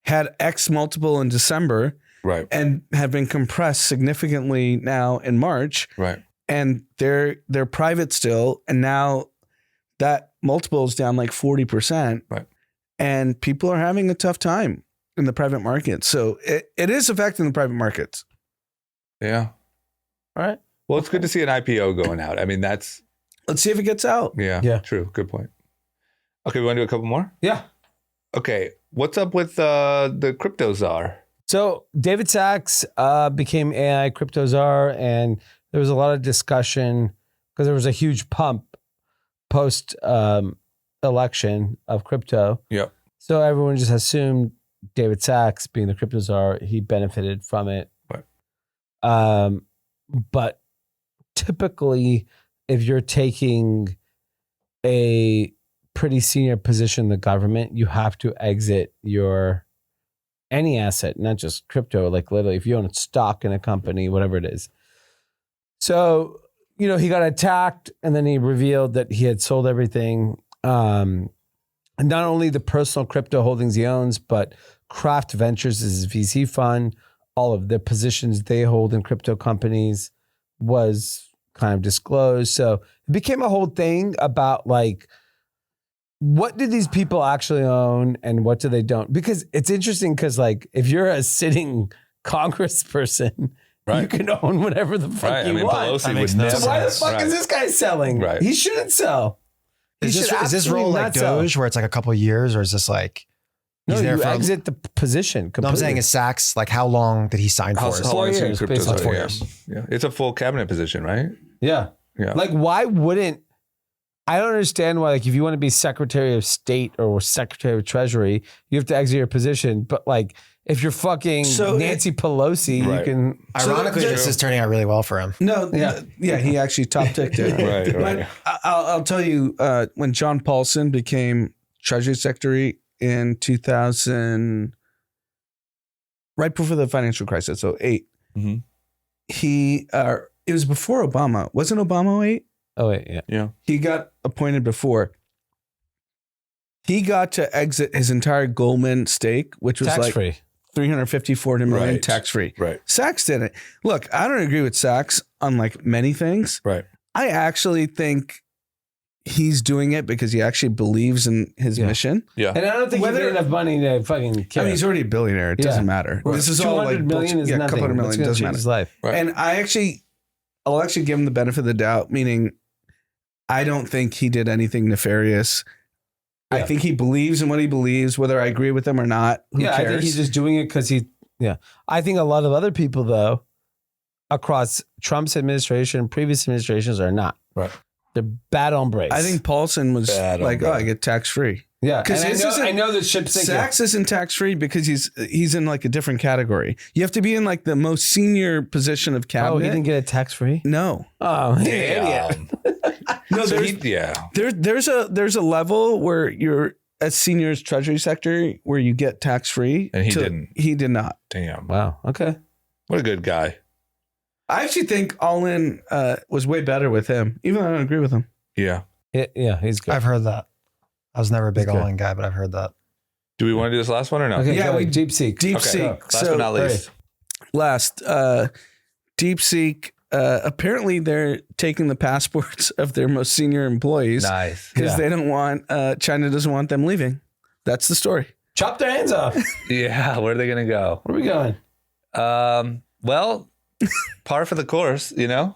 had X multiple in December Right. and have been compressed significantly now in March. Right. And they're private still. And now that multiple is down like 40%. Right. And people are having a tough time in the private market. So it is affecting the private markets. Yeah. All right. Well, it's good to see an IPO going out. I mean, that's, Let's see if it gets out. yeah, Yeah. true. Good point. Okay, we want to do a couple more? Yeah. Okay. What's up with the crypto czar? So David Sachs became AI crypto czar, and there was a lot of discussion because there was a huge pump post election of crypto. Yep. So everyone just assumed David Sachs, being the crypto czar, he benefited from it. Right. But typically, if you're taking a pretty senior position in the government, you have to exit your any asset, not just crypto, like literally if you own stock in a company, whatever it is. So, he got attacked and then he revealed that he had sold everything. And not only the personal crypto holdings he owns, but Craft Ventures is his VC fund. All of the positions they hold in crypto companies was kind of disclosed. So it became a whole thing about like, what do these people actually own and what do they don't? Because it's interesting because like if you're a sitting congressperson, Right. you can own whatever the fuck Right. I you mean, want. Pelosi That would makes no never. So why the sense. fuck Right. is this guy selling? Right. He shouldn't sell. He Is should this absolutely role like not sell. Doge where it's like a couple of years, or is this like No, he's there you for? exit the position No, completely. I'm saying is Sachs like how long did he sign How for? long is he in years, crypto basically. czar? 4 Yeah. years. Yeah. It's a full cabinet position, right? Yeah. Yeah. Like, why wouldn't I don't understand why, like, if you want to be Secretary of State or Secretary of Treasury, you have to exit your position. But like, if you're fucking So Nancy Pelosi, Right. you can. Ironically, So this is turning out really well for him. No, Yeah. he actually top ticked it. Right, right. But I'll tell you, when John Paulson became Treasury Secretary in 2000, right before the financial crisis, so 8, Mhm. it was before Obama. Wasn't Obama 8? Oh wait, yeah. Yeah. He got appointed before. He got to exit his entire Goldman stake, which was Tax like free. 350, 400 million Right. tax free. Right. Sachs didn't. Look, I don't agree with Sachs on like many things. Right. I actually think he's doing it because he actually believes in his mission. Yeah. And I don't think he Whether- made enough money to fucking care. I mean, he's already a billionaire. It doesn't matter. Right. This is all like 200 million is a nothing. couple hundred What's million. gonna Doesn't change matter. his life. Right. And I'll actually give him the benefit of the doubt, meaning I don't think he did anything nefarious. I Yeah. think he believes in what he believes, whether I agree with him or not. Who Yeah, cares? I think he's just doing it because I think a lot of other people, though, across Trump's administration, previous administrations are not. Right. They're bad hombres. I think Paulson was Bad like, on I get tax free. yeah. 'cause And his isn't- I know that ship's thinking. Sachs isn't tax free because he's in like a different category. You have to be in like the most senior position of Oh, cabinet. he didn't get it tax free? No, Oh, idiot. no. So There's a level where you're as senior as Treasury Secretary where you get tax free, And he didn't. He did not. Damn. Wow. Okay. What a good guy. I actually think All In was way better with him, even though I don't agree with him. Yeah. Yeah, he's good. I've heard that. I was never a big He's good. all-in guy, but I've heard that. Do we want to do this last one or no? Okay, Yeah, go. we- DeepSeek. DeepSeek. Okay. Last but not least. Last, DeepSeek. Apparently, they're taking the passports of their most senior employees Nice. because Yeah. they don't want China doesn't want them leaving. That's the story. Chop their hands off. Yeah. Where are they going to go? Where are we going? Well, par for the course, you know?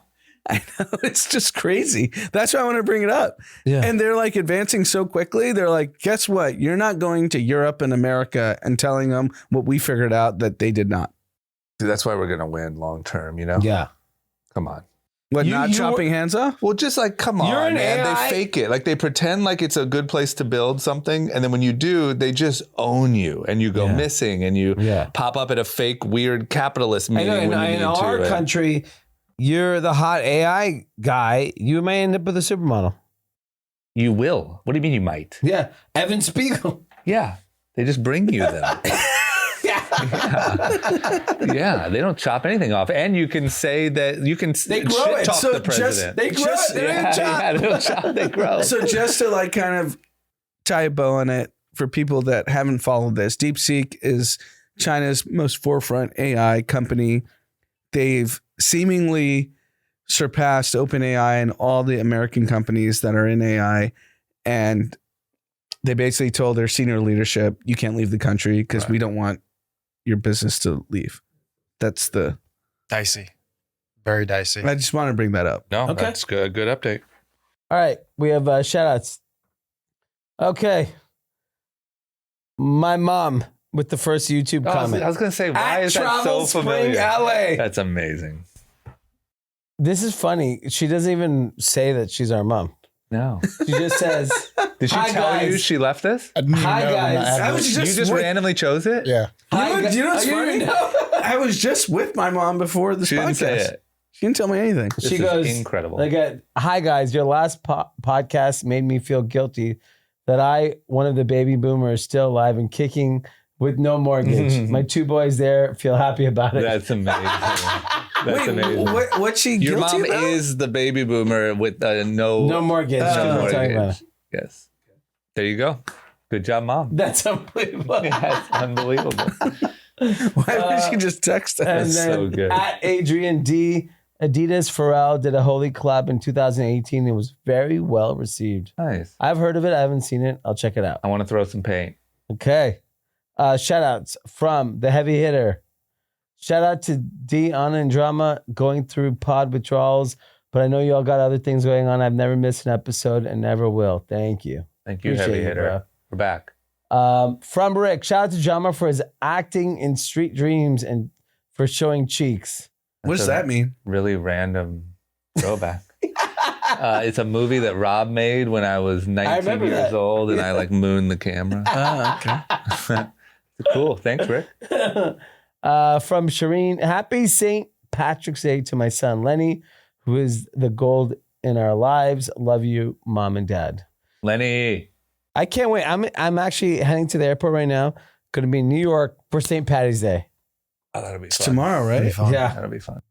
I know, it's just crazy. That's why I want to bring it up. Yeah. And they're like advancing so quickly. They're like, guess what? You're not going to Europe and America and telling them what we figured out that they did not. Dude, that's why we're going to win long term, you know? Yeah. Come on. What, You- not you chopping hands off? Well, just like, come You're on, an man. AI. They fake it. Like they pretend like it's a good place to build something. And then when you do, they just own you and you go Yeah. missing and you Yeah. pop up at a fake, weird capitalist I meeting. know, when you in need our to. country, you're the hot AI guy. You may end up with a supermodel. You will. What do you mean you might? Yeah. Evan Spiegel. Yeah. They just bring you them. Yeah. They don't chop anything off. And you can say that you can They grow shit it. talk So the president. They grow Just- it. They don't even yeah, chop. yeah, they don't chop. They grow. So just to like kind of tie a bow on it for people that haven't followed this, DeepSeek is China's most forefront AI company. They've seemingly surpassed OpenAI and all the American companies that are in AI. And they basically told their senior leadership, you can't leave the country because we don't want your business to leave. That's the, Dicey. Very dicey. I just want to bring that up. No, Okay. that's good. Good update. All right. We have shout outs. Okay. My mom with the first YouTube comment. I was going to say, why At is that Travel so Spring, familiar? LA. That's amazing. This is funny. She doesn't even say that she's our mom. No. She just says, Did she Hi, tell you guys. she left this? I didn't even Hi, know guys. I had I no- was You just randomly chose it? yeah. "Hi, You know what's Oh, you funny? didn't know? I was just with my mom before this She podcast. didn't say it. She didn't tell me anything. This She is goes, incredible. Like, hi guys, your last podcast made me feel guilty that I, one of the baby boomers, still alive and kicking with no mortgage. My two boys there feel happy about it. That's amazing. That's Wait, amazing. what's she Your guilty mom about? is the baby boomer with no no mortgage. no She's not talking about mortgage. it. Yes. There you go. Good job, mom. That's unbelievable. That's unbelievable. Why would she just text us? And That's then so good. at Adrian D, Adidas Pharrell did a holy collab in 2018. It was very well received. Nice. I've heard of it. I haven't seen it. I'll check it out. I want to throw some paint. Okay. Shout outs from the heavy hitter. Shout out to D, Anna, and Drama going through pod withdrawals, but I know y'all got other things going on. I've never missed an episode and never will. Thank you. Thank you, Appreciate heavy you, hitter. We're back. From Rick, shout out to Drama for his acting in Street Dreams and for showing cheeks. What does that mean? Really random throwback. It's a movie that Rob made when I was 19 remember years that. old, and I like mooned the camera. Okay. Cool. Thanks, Rick. From Shireen, happy St. Patrick's Day to my son Lenny, who is the gold in our lives. Love you, mom and dad. Lenny. I can't wait. I'm actually heading to the airport right now. Going to be in New York for St. Patty's Day. Oh, that'll be It's fun. tomorrow, That'd be right? fun. Yeah. That'll be fun.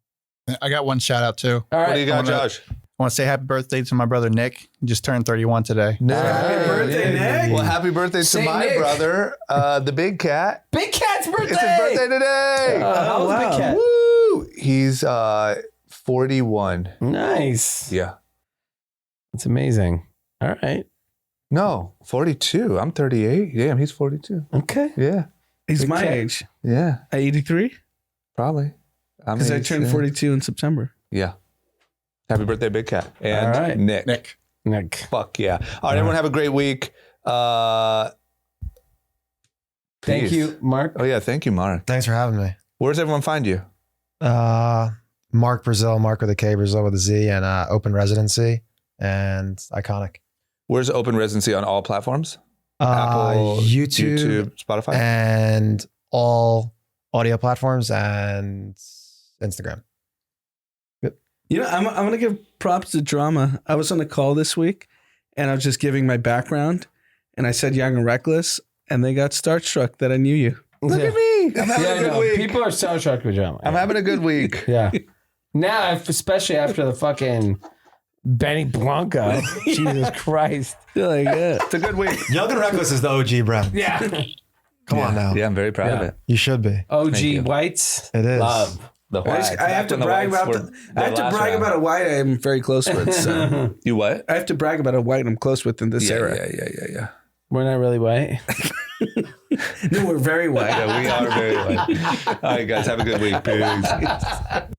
I got one shout out too. All right. What do you got, I wanna- Josh? want to say happy birthday to my brother Nick. He just turned 31 today. Happy birthday, Nick. Well, happy birthday Saint to my Nick. brother, the big cat. Big Cat's birthday. It's his birthday today. How old's Big Cat? Woo! He's 41. Nice. Yeah. That's amazing. All right. No, 42. I'm 38. Damn, he's 42. Okay. Yeah. He's Big my cat. age. Yeah. At 83? Probably. Because I turned 42 in September. Yeah. Happy birthday, Big Cat. And All right. Nick. Nick. Fuck yeah. All right, everyone have a great week. Thank peace. you, Mark. Oh, yeah. Thank you, Mark. Thanks for having me. Where does everyone find you? Mark Brazil, Mark with a K, Brazil with a Z, and Open Residency and Ikonic. Where's Open Residency on all platforms? Apple, YouTube, Spotify? and all audio platforms and Instagram. You know, I'm going to give props to Drama. I was on a call this week and I was just giving my background and I said Young and Reckless and they got starstruck that I knew you. Look at me. I'm having a good week. People are so shocked with drama. I'm having a good week. Yeah. Now, especially after the fucking Benny Blanco. Jesus Christ. You're like, yeah. It's a good week. Young and Reckless is the OG brand. Yeah. Come on now. Yeah, I'm very proud of Yeah. it. You should be. OG you. whites. It is. Love. The I whites. have to brag about a white I'm very close with. So. You what? I have to brag about a white I'm close with in this era. Yeah. We're not really white. No, we're very white. Yeah, we are very white. All right, guys, have a good week. Peace.